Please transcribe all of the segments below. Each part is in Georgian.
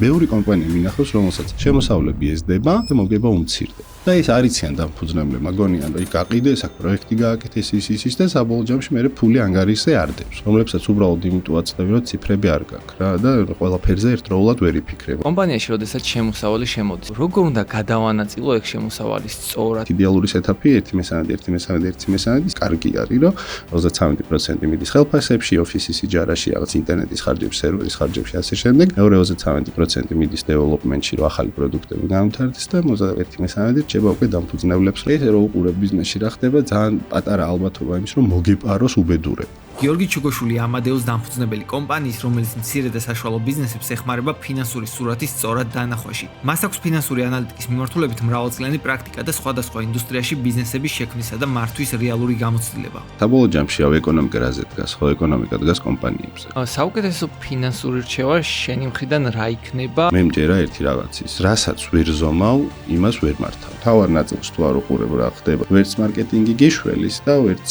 ბევრი კომპანია მინახავს, რომელსაც შემოსავლები ეზდება და მოგება უმცირდება. და ეს არიციან დამფუძნებლები, მაგონიან, რომ იქ გაყიდეს, აქ პროექტი გააკეთეს ის და საბოლოო ჯამში მე ფული ანგარიშზე არ დებს, რომლებსაც უბრალოდ იმიტომ აცდები, რომ ციფრები არ გაქვს რა და ყველაფერზე ერთდროულად ვერ იფიქრება. კომპანიაში როდესაც შემოსავალი შემოდის, როგორ უნდა გადავანაწილო ეგ შემოსავალი სწორად? იდეალური სეტაპი 1/3 კარგი არის, რომ 33% მიდის ხელფასებში, ოფისის იჯარაში, რაღაც ინტერნეტის ხარჯებში, სერვერის ხარჯებში ასე შემდეგ. მეორე 33% მიდის დეველოპმენტში, რომ ახალი პროდუქტები განვითარდეს და 1/3 შეება უკვე დამფუძნებლებს. ეს რო უყურებ ბიზნესში რა ხდება, ძალიან პატარა ალბათობა იმის, რომ მოგეპაროს უბედურება. გიორგი ჩუგოშვილი ამადეუს დამფუძნებელი კომპანიის, რომელიც მცირე და საშუალო ბიზნესებს ეხმარება ფინანსური სურათის სწორად დანახვაში. მას აქვს ფინანსური ანალიტიკის მიმართულებით მრავალწლიანი პრაქტიკა და სხვადასხვა ინდუსტრიაში ბიზნესების შექმნისა და მართვის რეალური გამოცდილება. საბოლოო ჯამში ეკონომიკა რაზე დგას, ხო ეკონომიკა დგას კომპანიებზე. საუკეთესო ფინანსური რჩევა შენი მხრიდან რა იქნება? მე მჯერა ერთი რაღაცის, რასაც ვერ ზომავ, იმას ვერ მართავ. თავარ ნაწილს თუ არ უყურებ რა ხდება, ვერც მარკეტინგი გიშველის და ვერც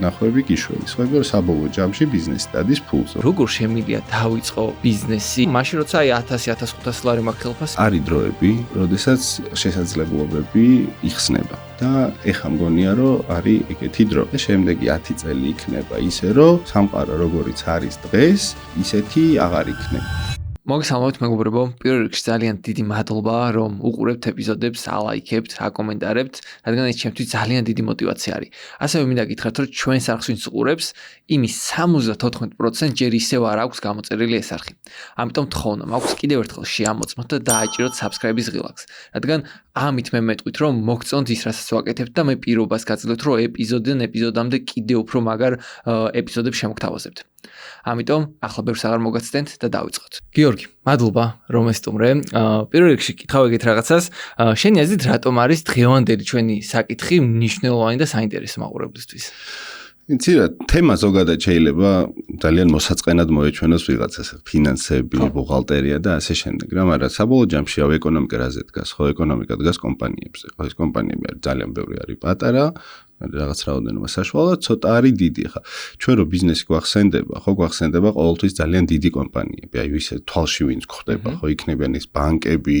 ნახვები გიშველის. ხო, საბოლოო ჯამში ბიზნესი დადის ფულზე. როგორ შემიძლია დავიწყო ბიზნესი? მაშინ როცა 1000-1500 ლარი მაქვს ხელფასი? არის დროები, როდესაც შესაძლებლობები იხსნება. და ეხა მგონია, რომ არის ეგეთი დრო. და შემდეგი 10 წელი იქნება ისე, რომ სამყარო როგორიც არის დღეს, ისეთი აღარ იქნება. მოგესალმებით მეგობრებო, პირველ რიგში ძალიან დიდი მადლობა, რომ უყურებთ ეპიზოდებს, ალაიქებთ, აკომენტარებთ, რადგან ეს ჩემთვის ძალიან დიდი мотиваცია არის. ასევე მინდა გითხრათ, რომ ჩვენს არხს ვინც უყურებს, იმის 74% ჯერ ისევ არ აქვს გამოწერილი ეს არხი. ამიტომ თხოვნა მაქვს კიდევ ერთხელ შეამოწმოთ და დააჭიროთ subscribe-ის ღილაკს, რადგან ამით მე მეტყვით, რომ მოგწონთ ის, რასაც ვაკეთებ და მე პირობას გაძლევთ, რომ ეპიზოდიდან ეპიზოდამდე კიდევ უფრო მაგარ ეპიზოდებს შემოგთავაზებთ. ამიტომ ახლა ბევრს აღარ მოგაცდენთ და დავიწყოთ. გიორგი, მადლობა რომ ესტუმრე. პირველ რიგში კითხავ ეგეთ რაღაცას, შენი აზრით რატომ არის დღევანდელი ჩვენი საკითხი მნიშვნელოვანი და საინტერესო მაყურებლისთვის? იცი რა, თემა ზოგადად შეიძლება ძალიან მოსაწყენად მოეჩვენოს ვიღაცას, ფინანსები, ბუღალტერია და ასე შემდეგ, რა, მაგრამ საბოლოო ჯამში ეკონომიკა რაზე დგას, ხო, ეკონომიკა დგას კომპანიებზე. ხო, ეს კომპანიები არის ძალიან ბევრი, არის პატარა, რაღაც რაოდენობა საშუალო, ცოტა არის დიდი. ხა ჩვენ რო ბიზნესი გვახსენდება, ხო, გვახსენდება ყოველთვის ძალიან დიდი კომპანიები. აი ისე თვალში ვინც გვხდება, ხო, იქნებიან ეს ბანკები,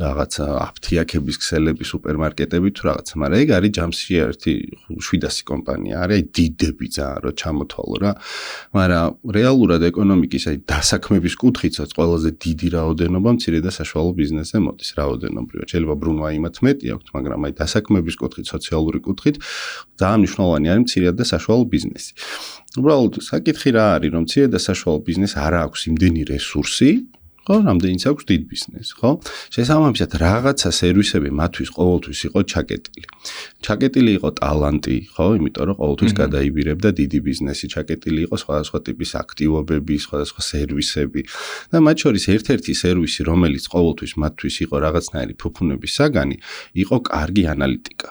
რაღაც აფთიაქების ქსელები, სუპერმარკეტები თუ რაღაც, მაგრამ ეგ არის ჯამში ერთი 700 კომპანია, არის დიდები ძალიან რო ჩამოთვალო რა. მაგრამ რეალურად ეკონომიკის აი დასაქმების კუთხითაც ყველაზე დიდი რაოდენობა მცირე და საშუალო ბიზნესზე მოდის რაოდენობრივად. შეიძლება ბრუნვა იმათ მეტი აქვს, მაგრამ აი დასაქმების კუთხით, სოციალური კუთხით ძალიან მნიშვნელოვანი არის მცირე და საშუალო ბიზნესი. უბრალოდ საკითხი რა არის, რომ მცირე და საშუალო ბიზნესს არ აქვს იმდენი რესურსი, ხო, რამდენიც აქვს დიდ ბიზნესს, ხო? შესაბამისად, რაღაცა სერვისები მათთვის ყოველთვის იყო ჩაკეტილი. ჩაკეტილი იყო ტალანტი, ხო, იმიტომ რომ ყოველთვის გადაიბირებდა დიდი ბიზნესი, ჩაკეტილი იყო სხვადასხვა ტიპის აქტივობები, სხვადასხვა სერვისები. და მათ შორის ერთ-ერთი სერვისი, რომელიც ყოველთვის მათთვის იყო რაღაცნაირი ფუფუნების საგანი, იყო კარგი ანალიტიკა.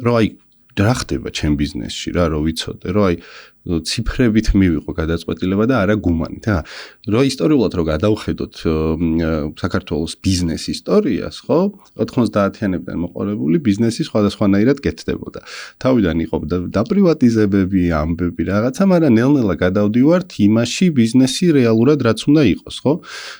რომ აი რა ხდება ჩემ ბიზნესში რა, რომ ვიცოდე, რომ აი ციფრებით მივიღო გადაწყვეტილება და არა გუმანით. რომ ისტორიულად რო გადავხედოთ საქართველოს ბიზნეს ისტორიას, ხო? 90-იანებიდან მოყოლებული ბიზნესი სხვადასხვანაირად კეთდებოდა. თავიდან იყო დაპრივატიზებები, ამბები რაღაცა, მაგრამ ნელ-ნელა გადავდივართ იმაში ბიზნესი რეალურად რაც უნდა იყოს, ხო?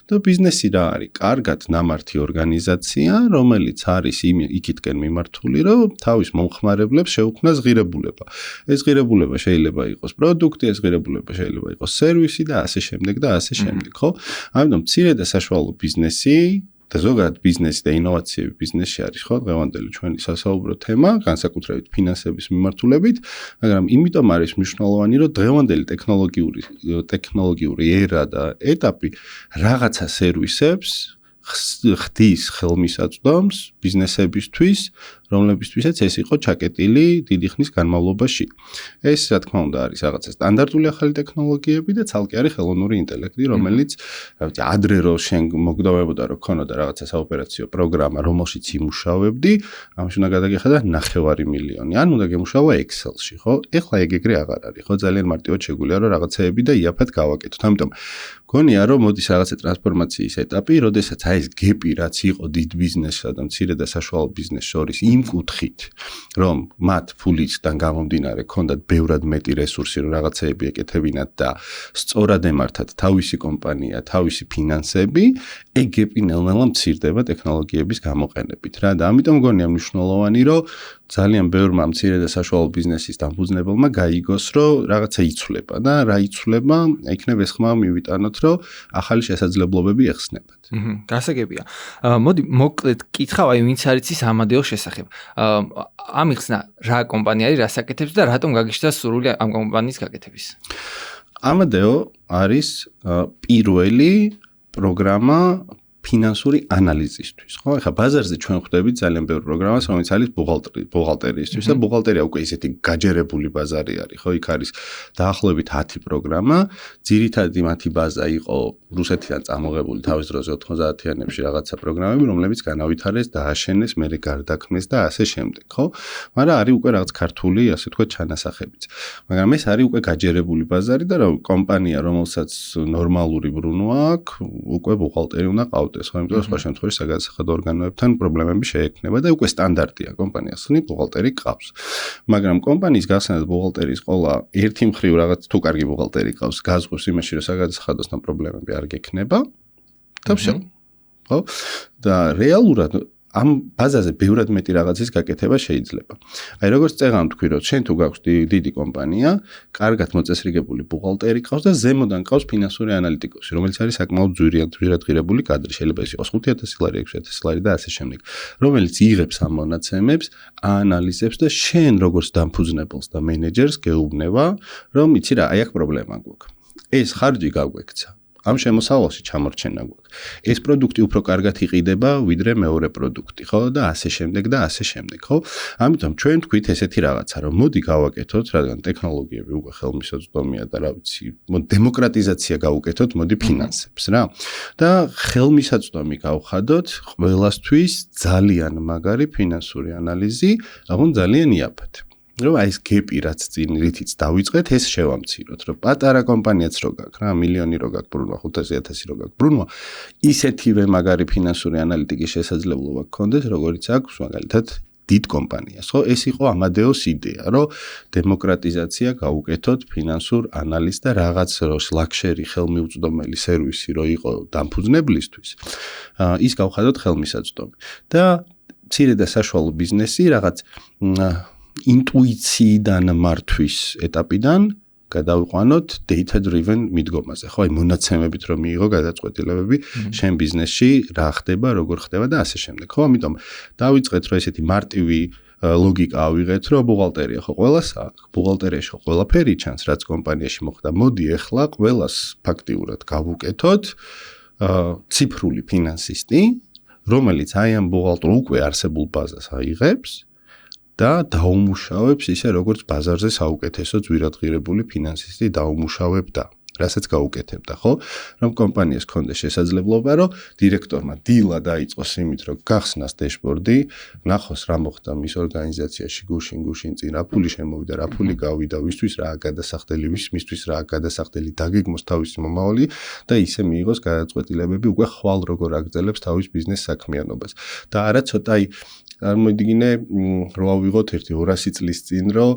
და ბიზნესი რა არის? კარგად ნამართი ორგანიზაცია, რომელიც არის იქითკენ მიმართული, რომ თავის მომხმარებლებს შეუქმნას ღირებულება. ეს ღირებულება შეიძლება იყოს პროდუქტი, ეს ღირებულება შეიძლება იყოს სერვისი და ასე შემდეგ და ასე შემდეგ, ხო? ამიტომ მცირე და საშუალო ბიზნესი და ზოგადად ბიზნესი და ინოვაციები ბიზნესში არის, ხო, დღევანდელი ჩვენი სასაუბრო თემა, განსაკუთრებით ფინანსების მიმართულებით, მაგრამ იმიტომ არის მნიშვნელოვანი, რომ დღევანდელი ტექნოლოგიური ერა და ეტაპი რაღაცა სერვისებს ხდის ხელმისაწვდომს ბიზნესებისთვის, რომლებისთვისაც ეს იყო ჩაკეტილი დიდი ხნის განმავლობაში. ეს, რა თქმა უნდა, არის რაღაცა სტანდარტული ახალი ტექნოლოგიები და ცალკე არის ხელოვნური ინტელექტი, რომელიც, რა ვიცი, ადრე რო შენ მოგდავებოდა, რომ ქონოდა რაღაცა საოპერაციო პროგრამა, რომელშიც იმუშავებდი, ამაში უნდა გადაგიხადა 9 მილიონი. ან უნდა გემუშავა Excel-ში, ხო? ეხლა ეგრე აღარ არის, ხო? ძალიან მარტივად შეგვიძლია, რომ რაღაცეები და იაფად გავაკეთოთ. ამიტომ გონია, რომ მოდის რაღაცა ტრანსფორმაციის ეტაპი, როდესაც აი ეს გეპი, რაც იყო დიდ ბიზნესსა და მცირე და საშუალო ბიზნესს შორის, იმ კუთხით, რომ მათ ფულისგან გამომდინარე ქონდათ ბევრად მეტი რესურსი, რომ რაღაცეები ეკეთებინათ და სწორად ემართათ თავისი კომპანია, თავისი ფინანსები, ეგები ნელ-ნელა მცირდება ტექნოლოგიების გამოყენებით რა და ამიტომ მგონია მნიშვნელოვანი, რომ ძალიან ბევრმა მცირე და საშუალო ბიზნესის დამფუძნებელმა გაიგოს, რომ რაღაცა იცვლება და რა იცვლება, იქნებ ეს ხმა მივიტანოთ, რომ ახალი შესაძლებლობები ეხსნებათ. გასაგებია. მოდი მოკლედ კითხავ, აი ვინც არის ის ამადეოს შესახებ. ამიხსნა რა კომპანია არის, რას აკეთებს და რატომ გაგიშთა სურვილი ამ კომპანიის გაკეთების? ამადეო არის პირველი პროგრამა ფინანსური ანალიზისთვის, ხო? ეხლა ბაზარზე ჩვენ ხვდებით ძალიან ბევრ პროგრამას, რომელიც არის ბუღალტერიისთვის და ბუღალტერია უკვე ისეთი გაჯერებული ბაზარი არის, ხო? იქ არის დაახლოებით 10 პროგრამა, ძირითადი მათი ბაზა იყო რუსეთიდან წამოღებული თავის დროზე 90-იანებში რაღაცა პროგრამები, რომლებიც განავითარეს, დააშენეს, მერე გარდაქმნეს და ასე შემდეგ, ხო? მაგრამ არის უკვე რაღაც ქართული, ასე თქვა, ჩანასახებიც. მაგრამ ეს არის უკვე გაჯერებული ბაზარი და კომპანია, რომელსაც ნორმალური ბრუნვა აქვს, უკვე ბუღალტერი უნდა ყავდეს. ხო, იმიტომ რომ სხვა შემთხვევაში საგადასახადო ორგანოებთან პრობლემები შეექმნება და უკვე სტანდარტია კომპანიას ხნი ბუღალტერი ყავს. მაგრამ კომპანიის გახსნას ბუღალტერის ყოლა ერთი მხრივ რაღაც თუ კარგი ბუღალტერი ყავს, გაზღვის იმაში რომ საგადასახადოსთან პრობლემები არ გექნება და всё. ხო? და რეალურად ამ ბაზაზე ბევრად მეტი რაღაცის გაკეთება შეიძლება. აი როგორც წეგან თქვი, რომ შენ თუ გაქვს დიდი კომპანია, კარგად მოწესრიგებული ბუღალტერი ყავს და ზემოდან ყავს ფინანსური ანალიტიკოსი, რომელიც არის საკმაოდ ძვირადღირებული კადრი, შეიძლება ის იყოს 5000 ლარი, 6000 ლარი და ასე შემდეგ, რომელიც იღებს ამ მონაცემებს, აანალიზებს და შენ როგორც დამფუძნებელს და მენეჯერს გეუბნება, რომ იცი რა, აი აქ პრობლემა გვაქვს. ეს ხარჯი გაგვექცა. ამ შემოსავალში ჩამორჩენა გვაქვს. ეს პროდუქტი უფრო კარგად იყიდება, ვიდრე მეორე პროდუქტი, ხო? და ასე შემდეგ და ასე შემდეგ, ხო? ამიტომ ჩვენ თქვით ესეთი რაღაცა, რომ მოდი გავაკეთოთ, რადგან ტექნოლოგიები უკვე ხელმისაწვდომია და რა ვიცი, დემოკრატიზაცია გავუკეთოთ, მოდი ფინანსებს, რა. და ხელმისაწვდომი გავხადოთ ყველასთვის ძალიან მაგარი ფინანსური ანალიზი, აღონ ძალიან იაფად. რომ აი ეს გეპი რაც წინ რითიც დავიწყეთ, ეს შევამციროთ, რომ პატარა კომპანიაც რო გაქვს, რა, მილიონი რო გაქვს ბრუნვა, 500,000 რო გაქვს ბრუნვა, ისეთივე მაგარი ფინანსური ანალიტიკის შესაძლებლობა გქონდეს, როგორც აქვს მაგალითად დიდ კომპანიას, ხო? ეს იყო ამადეოს იდეა, რომ დემოკრატიზაცია გავუკეთოთ ფინანსურ ანალიზს და რაღაც ლაქშერი ხელმიუწვდომელი სერვისი რო იყო დამფუძნებლისთვის, ის გავხადოთ ხელმისაწვდომი. და მცირე და საშუალო ბიზნესი რაღაც ინტუიციიდან მართვის ეტაპიდან გადავიყვანოთ data driven მიდგომაზე. ხო, აი მონაცემებით რომ მიიღო გადაწყვეტილებები შენ ბიზნესში რა ხდება, როგორ ხდება და ასე შემდეგ. ხო, ამიტომ დავიწყეთ რომ ესეთი მარტივი ლოგიკა ავიღეთ, რომ ბუღალტერია ხო ყველას აქვს. ბუღალტერიაში ხო ყველაფერი ჩანს, რაც კომპანიაში მოხდა. მოდი ახლა ყველას ფაქტიურად გავუკეთოთ ციფრული ფინანსისტი, რომელიც აი ამ ბუღალტრ უკვე არსებულ ბაზას აიღებს და დაუმუშავებს ისე როგორც ბაზარზე საუკეთესო ძვირადღირებული ფინანსისტი დაუმუშავებდა, რასაც გაუკეთებდა, ხო? რომ კომპანიას ქონდეს შესაძლებლობა, რომ დირექტორმა დილა დაიწყოს იმით, რომ გახსნას დეშბორდი, ნახოს რა მოხდა მის ორგანიზაციაში გუშინ წინ, რა ფული შემოვიდა, რა ფული გავიდა, ვისთვის რა გადასახდელი, მისთვის რა გადასახდელი, დაგეგმოს თავისი მომავალი და ისე მიიღოს გადაწყვეტილებები უკვე ხვალ როგორ აგრძელებს თავის ბიზნეს საქმიანობას. და არა ცოტა წარმოიდგინე, რომ ავიღოთ 200 წლის წინ, რომ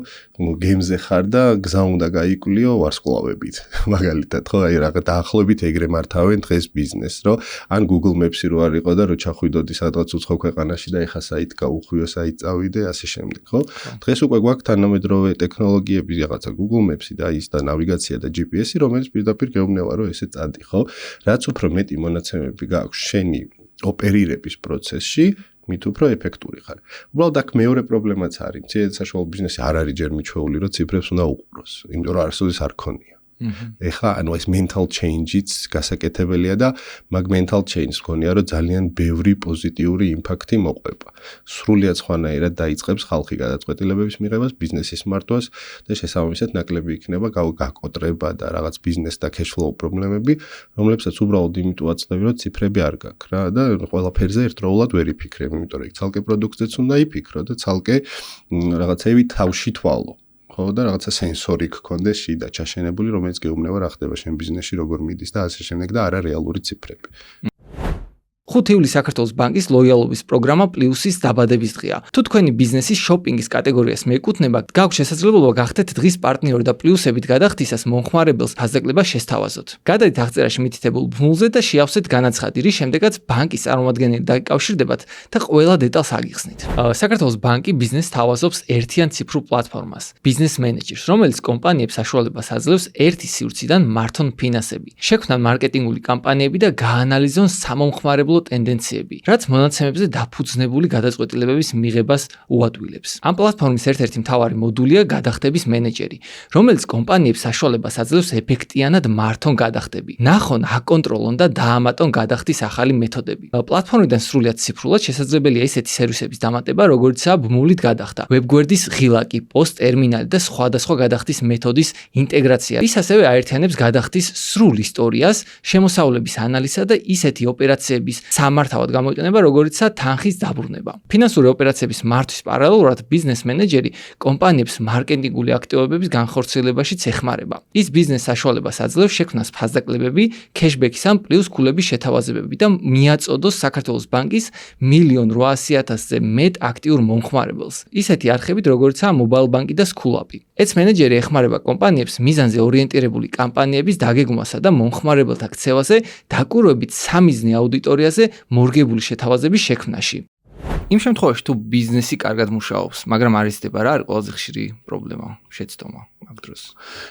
გემზე ხარ და გზა უნდა გაიკვლიო ვარსკვლავებით. მაგალითად, ხო, აი რაღაც დაახლოებით ეგრე მართავენ დღეს ბიზნესს, რომ ან Google Maps-ი რო არ იყო და რო ჩახვიდოდი სადღაც უცხო ქვეყანაში და ეხა საით გაუხვიო, საით წავიდე, ასე შემდეგ, ხო? დღეს უკვე გვაქვს თანამედროვე ტექნოლოგიები, რაღაცა Google Maps-ი და ის და ნავიგაცია და GPS-ი, რომელიც პირდაპირ გეუბნება, რომ ესე წადი, ხო? რაც უფრო მეტი მონაცემები გაქვს შენი ოპერირების პროცესში, მით უფრო ეფექტური ხარ. უბრალოდ აქ მეორე პრობლემაც არის. მცირე და საშუალო ბიზნესი არ არის ჯერ მიჩვეული, რომ ციფრებს უნდა უყუროს, იმიტომ რომ არასოდეს არ ქონია. ეხლა ანუ ეს mental change-იც გასაკეთებელია და მაგ mental change-ს გქონია, რომ ძალიან ბევრი პოზიტიური იმპაქტი მოყვება. სრულიად სხვანაირად დაიწყებს ხალხი გადაწყვეტილებების მიღებას, ბიზნესის მართვას და შესაბამისად ნაკლები იქნება გაკოტრება და რაღაც ბიზნეს და cash flow პრობლემები, რომლებსაც უბრალოდ იმიტომ აწდები, რომ ციფრები არ გაქვს რა და ყველაფერზე ერთდროულად ვერ იფიქრებ, იმიტომ რომ იქ ცალკე პროდუქტზეც უნდა იფიქრო და ცალკე რაღაცები თავში თვალო. ხო და რაღაცა სენსორი გქონდეს შიდა ჩაშენებული, რომელიც გეუბნება რა ხდება შენ ბიზნესში, როგორ მიდის და ასე შემდეგ და არა რეალური ციფრები. 5 ივლისს საქართველოს ბანკის ლოიალობის პროგრამა პლუსის დაბადების დღეა. თუ თქვენი ბიზნესის შოპინგის კატეგორიას მიეკუთვნება, გაქვთ შესაძლებლობა გახდეთ დღის პარტნიორი და პლუსებით გადახდისას მომხმარებელს ფასდაკლება შესთავაზოთ. გადადით აღწერაში მითითებულ ბმულზე და შეავსეთ განაცხადი, რის შემდეგაც ბანკის წარმომადგენელი დაკავშირდებათ და ყველა დეტალს აგიხსნით. საქართველოს ბანკი ბიზნესს თავაზობს ერთიან ციფრულ პლატფორმას, ბიზნეს მენეჯერს, რომელიც კომპანიებს საშუალებას აძლევს ერთი სივრციდან მართონ ფინანსები, შექმნან მარკეტინგული კამპანიები და გაანალიზონ სამომხმარებლო ტენდენციები, რაც მონაცემებზე დაფუძნებული გადაწყვეტილებების მიღებას უადვილებს. ამ პლატფორმის ერთ-ერთი მთავარი მოდულია გადახდების მენეჯერი, რომელიც კომპანიებს საშუალებას აძლევს ეფექტიანად მართონ გადახდები, ნახონ, აკონტროლონ და დაამატონ გადახდის ახალი მეთოდები. პლატფორმიდან სრულიად ციფრულად შესაძლებელია ისეთი სერვისების დამატება, როგორიცაა ბმულით გადახდა, ვებგვერდის ღილაკი, პოსტ-ტერმინალი და სხვადასხვა გადახდის მეთოდის ინტეგრაცია. ის ასევე აერთიანებს გადახდის სრულ ისტორიას, შემოსავლების ანალიზსა და ისეთი ოპერაციების სამართავად გამოიყენება, როგორიცაა თანხის დაბრუნება. ფინანსური ოპერაციების მართვის პარალელურად ბიზნეს მენეჯერი კომპანიებს მარკეტინგული აქტივობების განხორციელებაშიც ეხმარება. ის ბიზნეს საშუალებას აძლევს შექმნას ფასდაკლებები, ქეშბექის ან პლუს ქულების შეთავაზებები და მიაწოდოს საქართველოს ბანკის 1.8 მილიონზე მეტ აქტიურ მომხმარებელს. ისეთი არხებით, როგორიცაა მობაილ ბანკი და სკულაპი. ეს მენეჯერი ეხმარება კომპანიებს მიზანზე ორიენტირებული კამპანიების დაგეგმვასა და მომხმარებელთა ქცევაზე, დაკვირვებით სამიზნე აუდიტორიაზე მორგებული შეთავაზების შექმნაში. იმ შემთხვევაში, თუ ბიზნესი კარგად მუშაობს, მაგრამ არ იზრდება, რა არის ყველაზე ხშირი პრობლემა, შეცდომა მაგ დროს?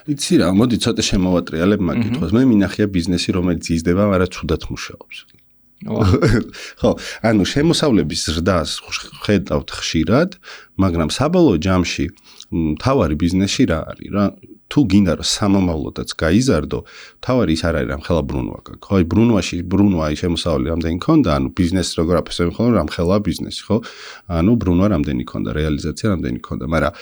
იცი რა, მოდი ცოტა შემოვატრიალებ მაგ კითხვას. მე მინახია ბიზნესი, რომელიც იზრდება, მაგრამ ცუდად მუშაობს. ხო, ანუ შემოსავლების ზრდას ხედავთ ხშირად, მაგრამ საბოლოო ჯამში თავარი ბიზნესში რა არის რა? თუ გინდა რომ სამომავლოდაც გაიზარდო, თავარი ის არ არის რომ ხელა ბრუნვა გაქვს. ხო, აი ბრუნვა შემოსავალი რამდენი ქონდა, ანუ ბიზნეს როგორ აფასებენ ხოლმე რომ ხელა ბიზნესი, ხო? ანუ ბრუნვა რამდენი ქონდა, რეალიზაცია რამდენი ქონდა, მაგრამ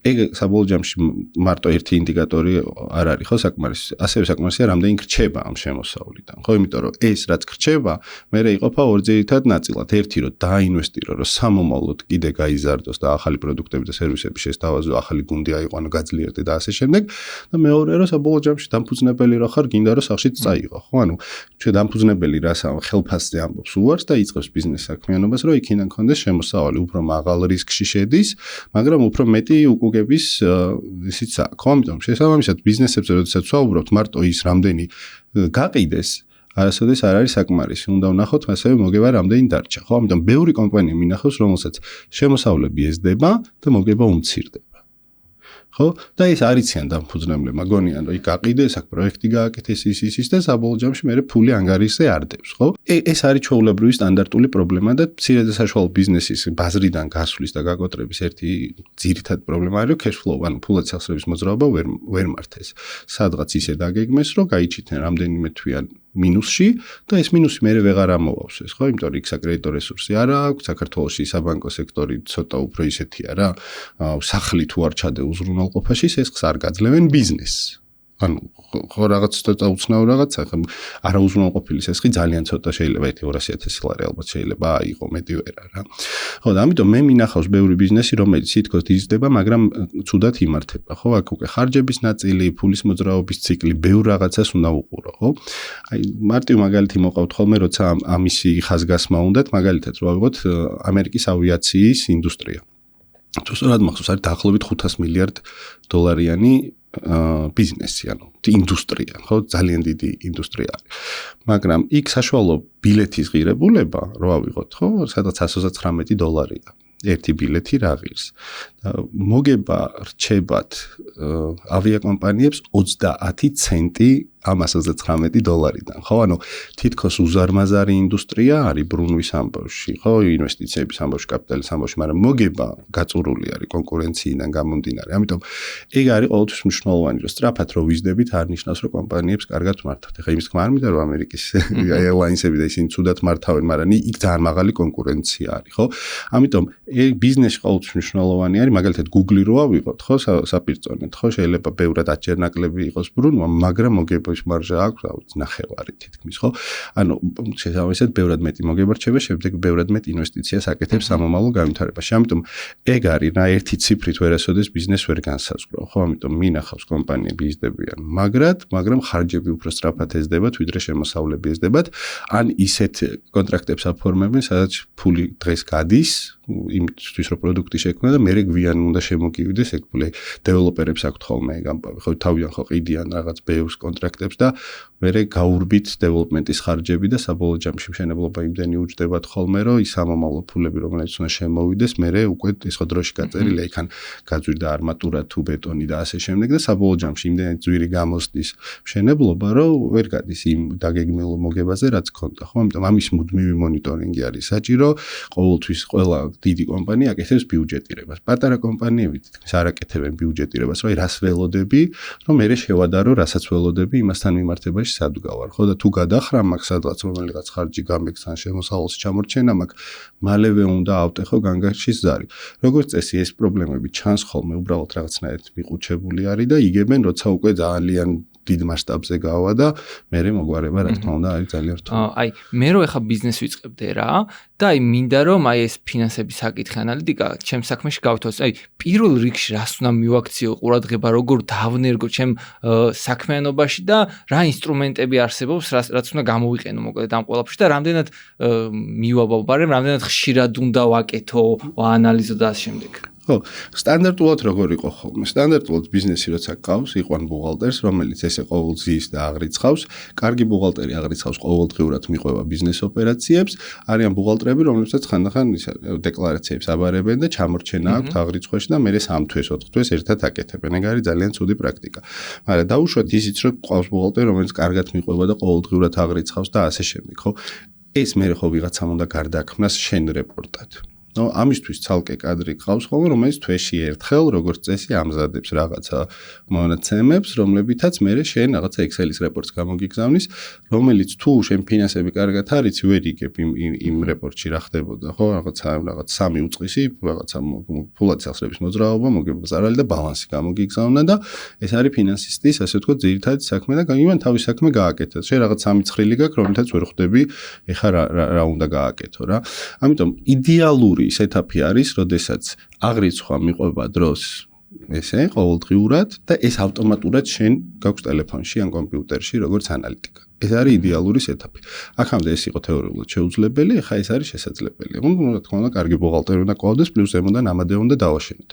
ეგ საბოლოო ჯამში მარტო ერთი ინდიკატორი არ არის, ხო, საკმარისი. ასევე საკმარისია რამდენი რჩება ამ შემოსავლიდან, ხო, იმიტომ რომ ეს რაც რჩება, მე იყოფა ორ ძირითად ნაწილად. ერთი რომ დაინვესტირო, რომ სამომავლოდ კიდე გაიზარდოს და ახალი პროდუქტები და სერვისები შესთავაზო, ახალი გუნდი აიყვანო, გაძლიერდე და ასე შემდეგ. და მეორე რომ საბოლოო ჯამში დამფუძნებელი რო ხარ, გინდა რომ სახშიც წაიღო, ხო? ანუ ჩვენ დამფუძნებელი რას ხელფასზე ამბობს უარს და იწყებს ბიზნეს საქმიანობას, რომ იქიდან კონდეს შემოსავალი, უფრო მაღალ რისკში შედის, მაგრამ უფრო მეტი უკუგების ისიც აქვს. ხო, ამიტომ შესაბამისად ბიზნესებზე როდესაც ვსაუბრობთ, მარტო ის რამდენი გაყიდეს არასოდეს არ არის საკმარისი. უნდა ვნახოთ ასევე მოგება რამდენი დარჩა, ხო? ამიტომ ბევრი კომპანია მინახავს, რომელსაც შემოსავლები ეზრდება და მოგება უმცირდება. ხო? და ეს არიციან დამფუძნებლები, მაგონიან, რომ იქ გაყიდეს, აქ პროექტი გააკეთეს ის და საბოლოო ჯამში მე ფული ანგარიშზე არდებს, ხო? ეს არის ჩვეულებრივი სტანდარტული პრობლემა და მცირე და საშუალო ბიზნესის ბაზრიდან გასვლის და გაკოტრების ერთი ძირითადი პრობლემა არის, რომ cash flow, ანუ ფულადი სახსრების მოძრაობა ვერ მართეს. სადღაც ისე დაგეგმეს, რომ გაიჩითენ რამდენიმე თვიან მინუსში და ეს მინუსი მე ვეღარ ამოვავსეს, ხო? იმიტომ რომ იქ საკრედიტო რესურსი არ აქვს, საქართველოში საბანკო სექტორი ცოტა უფრო ისეთია რა, სახლი თუ არ ჩადე უზრუნველყოფაში, ეს ხს არ გაძლევენ ბიზნესს. ანუ ხო რაღაც ცოტა უცნაურ რაღაცა, ხა არაუზრუნველყოფილი სესხი ძალიან ცოტა შეიძლება 1-200,000 ლარი ალბათ შეიძლება აიღო, მეტი ვერა რა. ხო, და ამიტომ მე მინახავს ბევრი ბიზნესი, რომელიც თითქოს იზრდება, მაგრამ ცუდად იმართება, ხო? აქ უკვე ხარჯების ნაწილი, ფულის მოძრაობის ციკლი, ბევრ რაღაცას უნდა უყურო, ხო? აი, მარტივ მაგალითი მოყავთ ხოლმე, როცა ამისი ხაზგასმა უნდათ, მაგალითად რა ვიღოთ, ამერიკის ავიაციის ინდუსტრია. თუ სწორად მახსოვს, არის დაახლოებით 500 მილიარდ დოლარიანი ბიზნესი, ანუ ინდუსტრია, ხო, ძალიან დიდი ინდუსტრია არის. მაგრამ იქ საშუალო ბილეთის ღირებულება, რა ვიღოთ, ხო, სადაც $119 ერთი ბილეთი რა ღირს. მოგება რჩებათ ავიაკომპანიებს 30 ცენტი ამ $119-დან, ხო? ანუ თითქოს უზარმაზარი ინდუსტრია არის ბრუნვის ამბავში, ხო? ინვესტიციების ამბავში, კაპიტალის ამბავში, მაგრამ მოგება გაწურული არის კონკურენციიდან გამომდინარე. ამიტომ ეგ არის ყოველთვის მნიშვნელოვანი, რომ სწრაფად რო ვიზდებით, არ ნიშნავს, რომ კომპანიებს კარგად მართავთ. ეხლა იმის თქმა არ მინდა, რომ ამერიკის აირლაინსები და ისინი ცუდად მართავენ, მაგრამ იქ ძალიან მაღალი კონკურენცია არის, ხო? ამიტომ ეგ ბიზნესში ყოველთვის მნიშვნელოვანი არის, მაგალითად Google-ი რო ავიღოთ, ხო, საპირწონეთ, ხო, შეიძლება ბევრად აჯერ ნაკლები იყოს ბრუნვა, მაგრამ მოგება თავის მარჟა აქვს, ნახევარი თითქმის, ხო? ანუ შესაბამისად ბევრად მეტი მოგებარჩება, შემდეგ ბევრად მეტ ინვესტიციას აკეთებს სამომავლო განვითარებაში. ამიტომ ეგ არის რა ერთი ციფრით ვერასოდეს ბიზნეს ვერ განსაზღვრავ, ხო? ამიტომ მინახავს კომპანიები იზრდებიან მაგრამ ხარჯები უფრო სწრაფად ეზრდებათ, ვიდრე შემოსავლები ეზრდებათ, ან ისეთ კონტრაქტებს აფორმებენ, სადაც ფული დღეს გადის იმისთვის რომ პროდუქტი შექმნა და მერე გვიან უნდა შემოგივიდეს ეგ ფული დეველოპერებს აქვთ ხოლმე ეგ ამბავი ხო თავიდან ხო ყიდიან რაღაც ბევრს კონტრაქტებს და მერე გაურბით დეველოპმენტის ხარჯები და საბოლოო ჯამში მშენებლობა იმდენი უჯდებათ ხოლმე რომ ის ამომავლო ფულები რომელიც უნდა შემოვიდეს მერე უკვე ის ხო დროში გაწერილია იქან გაძვირდა არმატურა თუ ბეტონი და ასე შემდეგ და საბოლოო ჯამში იმდენი ძვირი გამოსდის მშენებლობა რომ ვერ გადის იმ დაგეგმილ მოგებაზე რაც ქონდა ხო ამიტომ ამის მუდმივი მონიტორინგი არის საჭირო ყოველთვის ყველა დიდი კომპანია აკეთებს ბიუჯეტირებას. პატარა კომპანიები თითქმის არ აკეთებენ ბიუჯეტირებას, რომ რას ველოდები, რომ მე შევადარო, რასაც ველოდები, იმასთან მიმართებაში სადუგავარ, ხო და თუ გადახრა მაგ სადღაც რომელიღაც ხარჯი გამექს ან შემოსავალს ჩამორჩენა მაგ, მალევე უნდა ავტეხო განგაშის ზარი. როგორც წესი ეს პრობლემები ჩანს ხოლმე, უბრალოდ რაღაცნაირად მიყუჩებული არის და იგებენ, როცა უკვე ძალიან დიდ მასშტაბზე გავა და მე მოგვარება რა თქმა უნდა არის ძალიან რთული. აი მე რო ეხა ბიზნეს ვიწყებდე რა და აი მინდა რომ აი ეს ფინანსების საკითხი ანალიტიკა ჩემ საქმეში გავთვალოს. აი პირველ რიგში რას უნდა მივაქციო ყურადღება როგორ დავნერგო ჩემ საქმიანობაში და რა ინსტრუმენტები არსებობს რაც უნდა გამოვიყენო მოკლედ ამ ყველაფერში და რამდენად მივაბავარებ, რამდენად ხშირად უნდა ვაკეთო, ვაანალიზო და ამ შემდეგ. ხო, სტანდარტულად როგორ იყო ხოლმე? სტანდარტულად ბიზნესი როცა გყავს, იყვან ბუღალტერს, რომელიც ესე ყოველ ზის და აღრიცხავს, კარგი ბუღალტერი აღრიცხავს ყოველდღიურად მიყვება ბიზნეს ოპერაციებს, არიან ბუღალტრები, რომლებსაც ხანდახან დეკლარაციებს აბარებენ და ჩამორჩენა აქვთ აღრიცხვაში და მერე 3 თვეს, 4 თვეს ერთად აკეთებენ. ეგ არის ძალიან ცუდი პრაქტიკა. მაგრამ დაუშვათ ისიც, რომ გყავს ბუღალტერი, რომელიც კარგად მიყვება და ყოველდღიურად აღრიცხავს და ასე შემდეგ, ხო? ეს მერე ხო ვიღაცამ უნდა გარდაქმნას შენ რეპორტად. No, ამისთვის ცალკე კადრი ყავს ხოლმე, რომელიც თვეში ერთხელ, როგორც წესი, ამზადებს რაღაცა მონაცემებს, რომლებითაც მე შენ რაღაცა Excel-ის რეპორტს გამოგიგზავნის, რომელიც თუ შენ ფინანსები კარგად არის, ვერ იგებ იმ რეპორტში რა ხდებოდა, ხო? რაღაც 3 უწყისი, რაღაცა ფულადი სახსრების მოძრაობა, მოგება ზარალი და ბალანსი გამოგიგზავნა და ეს არის ფინანსისტის, ასე ვთქვათ, ძირითადი საქმე და იმან თავის საქმე გააკეთა. შენ რაღაც 3 ცხრილი გაქვს, რომლითაც ვერ ხვდები, ეხა რა უნდა გააკეთო რა. ამიტომ იდეალური ის ეტაპი არის, როდესაც აღრიცხვა მიყვება დროს ესე ყოველდღიურად და ეს ავტომატურად შენ გაქვს ტელეფონში ან კომპიუტერში როგორც ანალიტიკა. ეს არის იდეალური ეტაპი. აქამდე ეს იყო თეორიულად შეუძლებელი, ახლა ეს არის შესაძლებელი. რა თქმა უნდა, კარგი ბუღალტერი უნდა ყავდეს, პლუს ემონდა ნამადე უნდა დავაშენოთ.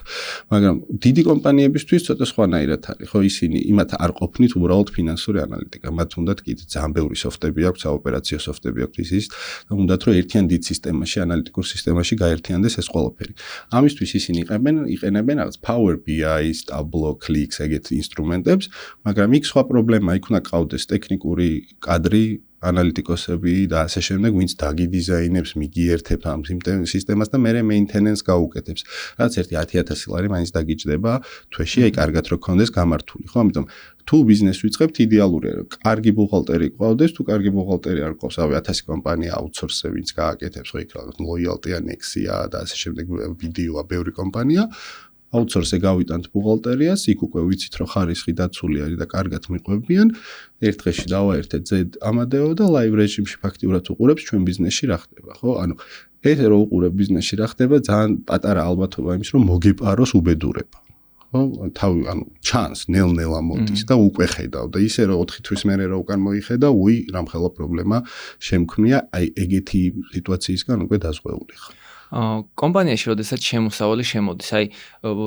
მაგრამ დიდი კომპანიებისთვის ცოტა სხვანაირად არის, ხო, ისინი იმათ არ ყოფნით უბრალოდ ფინანსური ანალიტიკა. მათ უნდათ კიდე ძალიან ბევრი სოფტები აქვს, საოპერაციო სოფტები აქვს ისიც და უნდათ რომ ერთიან დიდ სისტემაში, ანალიტიკურ სისტემაში გაერთიანდეს ეს ყველაფერი. ამისთვის ისინი იყენებენ რაღაც Power BI-ს, Tableau, Qlik-ს ეგეთ ინსტრუმენტებს, მაგრამ იქ სხვა პრობლემა, იქ უნდა ყავდეს ტექნიკური კადრი, ანალიტიკოსები და ასე შემდეგ, ვინც დაგიდიზაინებს, მიგიერთებს ამ სისტემას და მერე მეინტენენს გაუკეთებს. რაც ერთი 10,000 ლარი მაინც დაგიჯდება თვეში, აი კარგად რო გქონდეს გამართული, ხო? ამიტომ თუ ბიზნეს ვიწყებთ, იდეალურია რომ კარგი ბუღალტერი გყავდეს, თუ კარგი ბუღალტერი არ გყავს, ავი 1000 კომპანია აუთსორსზე, ვინც გააკეთებს, ხო იქ რაღაც Loyalty-ა, Nexia და ასე შემდეგ, ვიდეოა, ბევრი კომპანია აუთსორსზე გავიტანთ ბუღალტერიას, იქ უკვე ვიცით რომ ხარისხი დაცული არის და კარგად მიყვებიან. ერთ დღეში დავაერთეთ ზედ ამადეო და live რეჟიმში ფაქტიურად უყურებს ჩვენ ბიზნესში რა ხდება, ხო? ანუ ეს რო უყურებ ბიზნესში რა ხდება, ძალიან პატარა ალბათობა იმის რომ მოგეპაროს უბედურება. ხო? თავი ანუ ჩანს ნელ-ნელა მოდის და უკვე ხედავ და ისე რომ 4 თვის მერე რა უკან მოიხედა, რამხელა პრობლემა შემქმნია, აი ეგეთი სიტუაციისგან უკვე დაზღვეული ხარ. კომპანიაში როდესაც შემოსავალი შემოდის, აი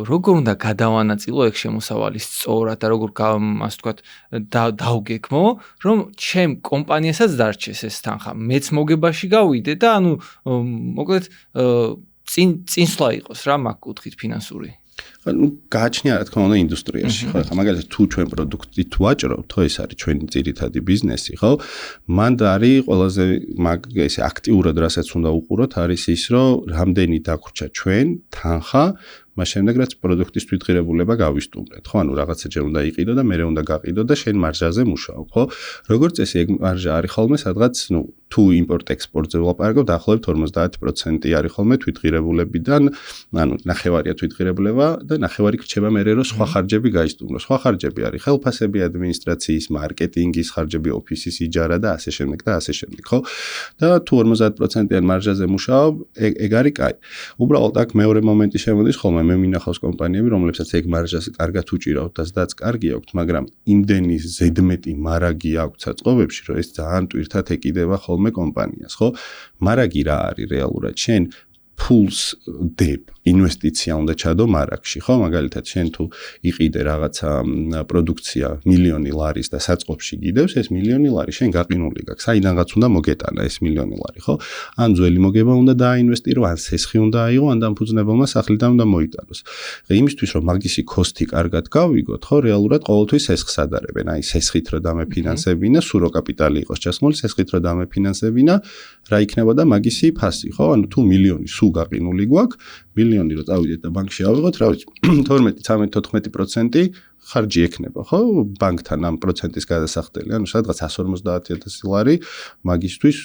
როგორ უნდა გადავანაწილო ეგ შემოსავალი სწორად და როგორ ასე ვთქვათ დავგეგმო, რომ ჩემ კომპანიასაც დარჩეს ეს თანხა, მეც მოგებაში გავიდე და ანუ მოკლედ წინსვლა იყოს რა მაგ კუთხით ფინანსური. ну გააჩნია რა თქმა უნდა ინდუსტრიაში ხო ხა მაგალითად თუ ჩვენ პროდუქტით ვაჭრობთ ხო ეს არის ჩვენი ძირითადი ბიზნესი ხო მან არის ყველაზე ესე აქტიურად რასაც უნდა უყუროთ არის ის რომ რამდენი დაგვრჩა ჩვენ თანხა მას შემდეგ რაც პროდუქტის თვითღირებულება გავისტუმრეთ ხო ანუ რაღაცა ჯერ უნდა იყიდო და მერე უნდა გაყიდო და შენ მარჟაზე მუშაობ ხო როგორც წესი ეგ მარჟა არის ხოლმე სადღაც ну თუ იმპორტ-ექსპორტზე ვლაპარაკობ დაახლოებით 50% არის ხოლმე თვითღირებულებიდან ანუ ნახევარია თვითღირებულება და და ნახევარი რჩება მე რომ სხვა ხარჯები გაისტუმროს. სხვა ხარჯები არის ხელფასები, ადმინისტრაციის, მარკეტინგის ხარჯები, ოფისის იჯარა და ასე შემდეგ და ასე შემდეგ, ხო? და თუ 50%-იან მარჟაზე მუშაობ, ეგ არის კაი. უბრალოდ აქ მეორე მომენტი შემოდის ხოლმე, მე მინახავს კომპანიები, რომლებსაც ეგ მარჟას კარგად უჭირავთ და ზდაც კარგი აქვს, მაგრამ იმდენი ზედმეტი მარაგი აქვს საწყობებში, რომ ეს ძალიან ტვირთად ეკიდება ხოლმე კომპანიას, ხო? მარაგი რა არის რეალურად? შენ ფულს დებ, ინვესტიცია უნდა ჩადო მარაგში, ხო? მაგალითად, შენ თუ იყიდე რაღაცა პროდუქცია $1,000,000 და საწყობში გიდევს, ეს $1,000,000 შენ გაყინული გაქვს. საიდანღაც უნდა მოგეტანა ეს $1,000,000, ხო? ან ძველი მოგება უნდა დააინვესტირო, ან სესხი უნდა აიღო, ან დამფუძნებელმა სახლიდან უნდა მოიტანოს. იმისთვის რომ მაგისი კოსტი კარგად გავიგოთ, ხო, რეალურად ყოველთვის სესხს ადარებენ. აი, სესხით რომ დამეფინანსებინა, სულ რო კაპიტალი იყოს ჩასმული, სესხით რომ დამეფინანსებინა, რა იქნებოდა მაგისი ფასი, ხო? ანუ თუ $1,000,000 სულ გაყინული გვაქვს, $1,000,000 რო წავიდეთ და ბანკში ავიღოთ, რა ვიცი, 12, 13, 14% ხარჯი ექნება, ხო? ბანკთან ამ პროცენტის გადასახდელი, ანუ სადღაც $150,000 მაგისთვის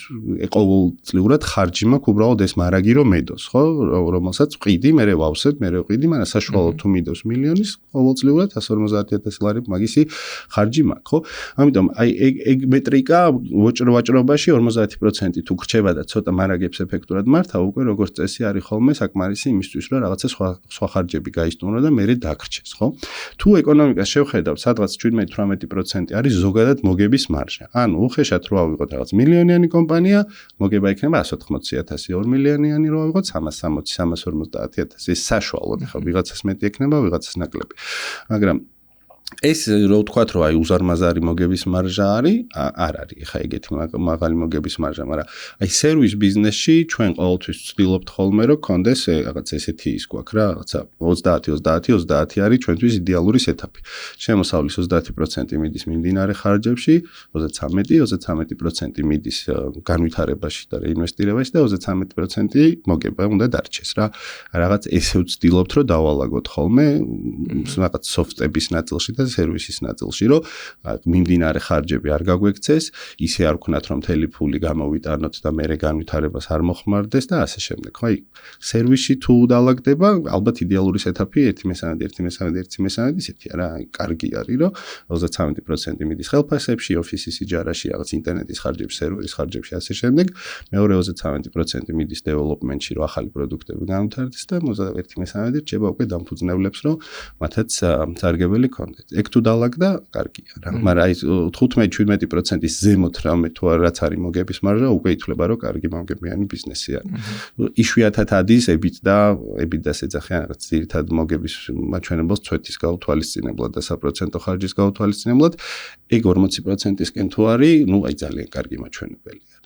ყოველწლიურად ხარჯი მაქვს უბრალოდ ეს მარაგი რომ მედოს, ხო? რომელსაც ვყიდი, მე ვავსებ, მე ვყიდი, მაგრამ საშუალოდ თუ მიდევს $1,000,000 ყოველწლიურად $150,000 მაგისი ხარჯი მაქვს, ხო? ამიტომ აი ეგ მეტრიკა ვაჭრობაში 50% თუ გრჩება და ცოტა მარაგებს ეფექტურად მართავ, უკვე როგორც წესი არის ხოლმე საკმარისი იმისთვის, რომ რაღაცა სხვა ხარჯები გაისტუმრო და მერე დაგრჩეს, ხო? თუ ეკონომიკას შევხედავთ, სადღაც 17-18% არის ზოგადად მოგების მარჟა. ანუ უხეშად რო ავიღოთ რაღაც $1,000,000-იანი კომპანია, მოგება იქნება 180,000, 2,000,000-იანი რო ავიღოთ 360, 350,000. ეს საშუალოდ ხო ვიღაცას მეტი ექნება, ვიღაცას ნაკლები. მაგრამ ეს რო ვთქვათ, რომ აი უზარმაზარი მოგების მარჟა არის, არ არის. ეხა ეგეთი მაღალი მოგების მარჟა, მაგრამ აი სერვის ბიზნესში ჩვენ ყოველთვის ვცდილობთ ხოლმე, რომ კონდეს რაღაც ესეთი ის გვაქვს რა, რაღაცა 30-30-30 არის ჩვენთვის იდეალური სეტაპი. შემოსავლის 30% მიდის მიმდინარე ხარჯებში, 33% მიდის განვითარებაში და რეინვესტირებაში და 33% მოგება უნდა დარჩეს რა. რაღაც ესე ვცდილობთ, რომ დავალაგოთ ხოლმე რაღაც soft-ების ნაწილში და სერვისის ნაწილში, რომ მიმდინარე ხარჯები არ გაგვექცეს, ისე არ ვქნათ, რომ მთელი ფული გამოვიტანოთ და მერე განვითარებას არ მოხმარდეს და ასე შემდეგ. ხო, აი, სერვისში თუ დაალაგდება, ალბათ იდეალური სეტაპი 1-13 ისეთია რა, აი, კარგი არის, რომ 33% მიდის ხელფასებში, ოფისის იჯარაში, რაღაც ინტერნეტის ხარჯებში, სერვერის ხარჯებში, ასე შემდეგ. მეორე 33% მიდის დეველოპმენტში, რომ ახალი პროდუქტები განვითარდეს და 1-13 რჩება უკვე დამფუძნებლებს, რომ მათაც სარგებელი კონდეთ. ეგ თუ დაალაგდა, კარგია რა. მაგრამ აი 15-17%-ის ზემოთ რამე თუ რაც არის მოგების მარჟა, უკვე ითვლება, რომ კარგი მომგებიანი ბიზნესი არის. იშვიათად ადის EBITDA-ს ეძახიან რაღაც ძირითად მოგების მაჩვენებელს წვეთის გაუთვალისწინებლად და საპროცენტო ხარჯის გაუთვალისწინებლად. ეგ 40%-ისკენ თუ არის, ნუ აი ძალიან კარგი მაჩვენებელი არის.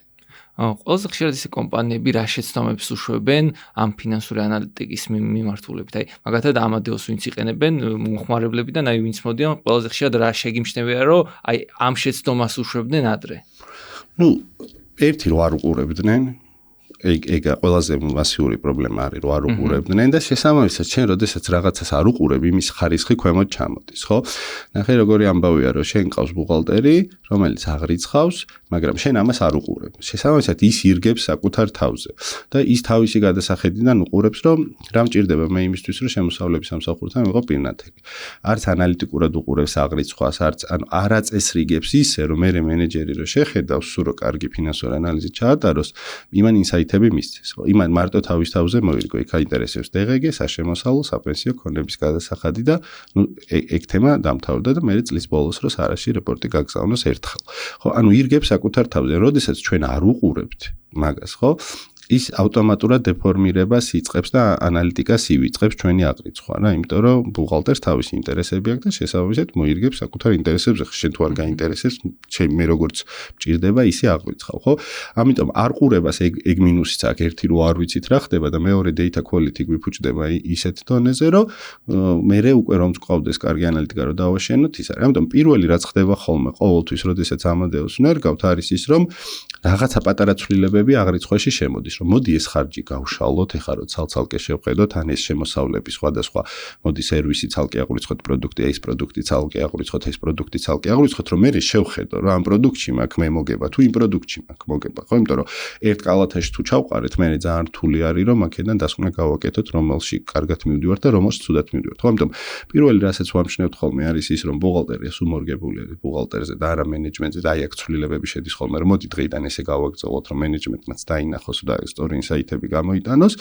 ყველაზე ხშირად ისე კომპანიები რა შეცდომებს უშვებენ ამ ფინანსური ანალიტიკის მიმართულებით. აი, მაგალითად Amadeus ვინც იყენებენ მომხმარებლები და აი ვინც მოდიან, ყველაზე ხშირად რა შეგიმჩნევია, რომ აი ამ შეცდომას უშვებდნენ ადრე. ნუ ერთი რო არ უყურებდნენ, ეგ ყველაზე მასიური პრობლემა არის, რომ არ უყურებდნენ და შესაბამისად, შენ როდესაც რაღაცას არ უყურებ, იმის ხარისხი ქვემოთ ჩამოდის, ხო? ნახე როგორი ამბავია, რომ შენ ყავს ბუღალტერი, რომელიც აღრიცხავს, მაგრამ შენ ამას არ უყურებ. შესაბამისად, ის ირგებს საკუთარ თავზე და ის თავისი გადასახედიდან უყურებს, რომ რა მჭირდება მე იმისთვის, რომ შემოსავლების სამსახურთან ვიყო პირნათელი. არც ანალიტიკურად უყურებს აღრიცხვას, ანუ არაწესრიგებს ისე, რომ მე მენეჯერი რო შეხედავს, სულ რო კარგი ფინანსური ანალიზი ჩაატაროს, იმან ინსაიტები მისცეს. იმან მარტო თავის თავზე მოირგო, იქ აინტერესებს DGG, საშემოსავლო, საპენსიო ქონების გადასახადი და ნუ ეგ თემა დამთავრდა და მე წლის ბოლოს რო სარაში რეპორტი გაგზავნოს ერთხელ. ხო, ანუ ირგებს საკუთარ თავზე, როდესაც ჩვენ არ უყურებთ მაგას, ხო? ის ავტომატურად დეფორმირებას იწყებს და ანალიტიკას ივიწყებს ჩვენი აღრიცხვა რა, იმიტომ რომ ბუღალტერს თავისი ინტერესები აქვს და შესაბამისად მოირგებს საკუთარ ინტერესებზე. შენ თუ არ გაინტერესებს, მე როგორც მჭირდება ისე აღრიცხავ, ხო? ამიტომ არ ყურებას ეგ მინუსიც აქვს, ერთი რო არ ვიცით რა ხდება და მეორე data quality გვიფუჭდება ისეთ დონეზე, რომ მე უკვე რომ წყვავდეს კარგი ანალიტიკა რომ დავაშენოთ ის არის. ამიტომ პირველი რაც ხდება ხოლმე ყოველთვის, როდესაც Amadeus-ს ნერგავთ, არის ის, რომ რაღაცა პატარა ცვლილებები აღრიცხვაში შემოდის, რომ მოდი ეს ხარჯი გავშალოთ, ეხლა რომ ცალ-ცალკე შევხედოთ, ან ეს შემოსავლები სხვადასხვა, მოდი სერვისი ცალკე აღვიცხოთ, პროდუქტი, ეს პროდუქტი ცალკე აღვიცხოთ, ეს პროდუქტი ცალკე აღვიცხოთ, რომ მე შევხედო, რომ ამ პროდუქტში მაქვს მე მოგება, თუ იმ პროდუქტში მაქვს მოგება, ხო, იმიტომ რომ ერთ კალათაში თუ ჩავყარეთ, მე ძალიან რთული არის, რომ აქედან დასკვნა გავაკეთოთ, რომელში კარგად მივდივართ და რომელში ცუდად მივდივართ. ხო, ამიტომ პირველი რასაც ვამჩნევთ ხოლმე არის ის, რომ ბუღალტერია სულ მორგებული არის ბუღალტერზე და არა მენეჯმენტზე და აი აქ ცვლილებები შედის ხოლმე, რომ მოდი დღიდან ესე გავაგრძელოთ, რომ მენეჯმენტმაც დაინახოს და სტორი ინსაიტები გამოიტანოს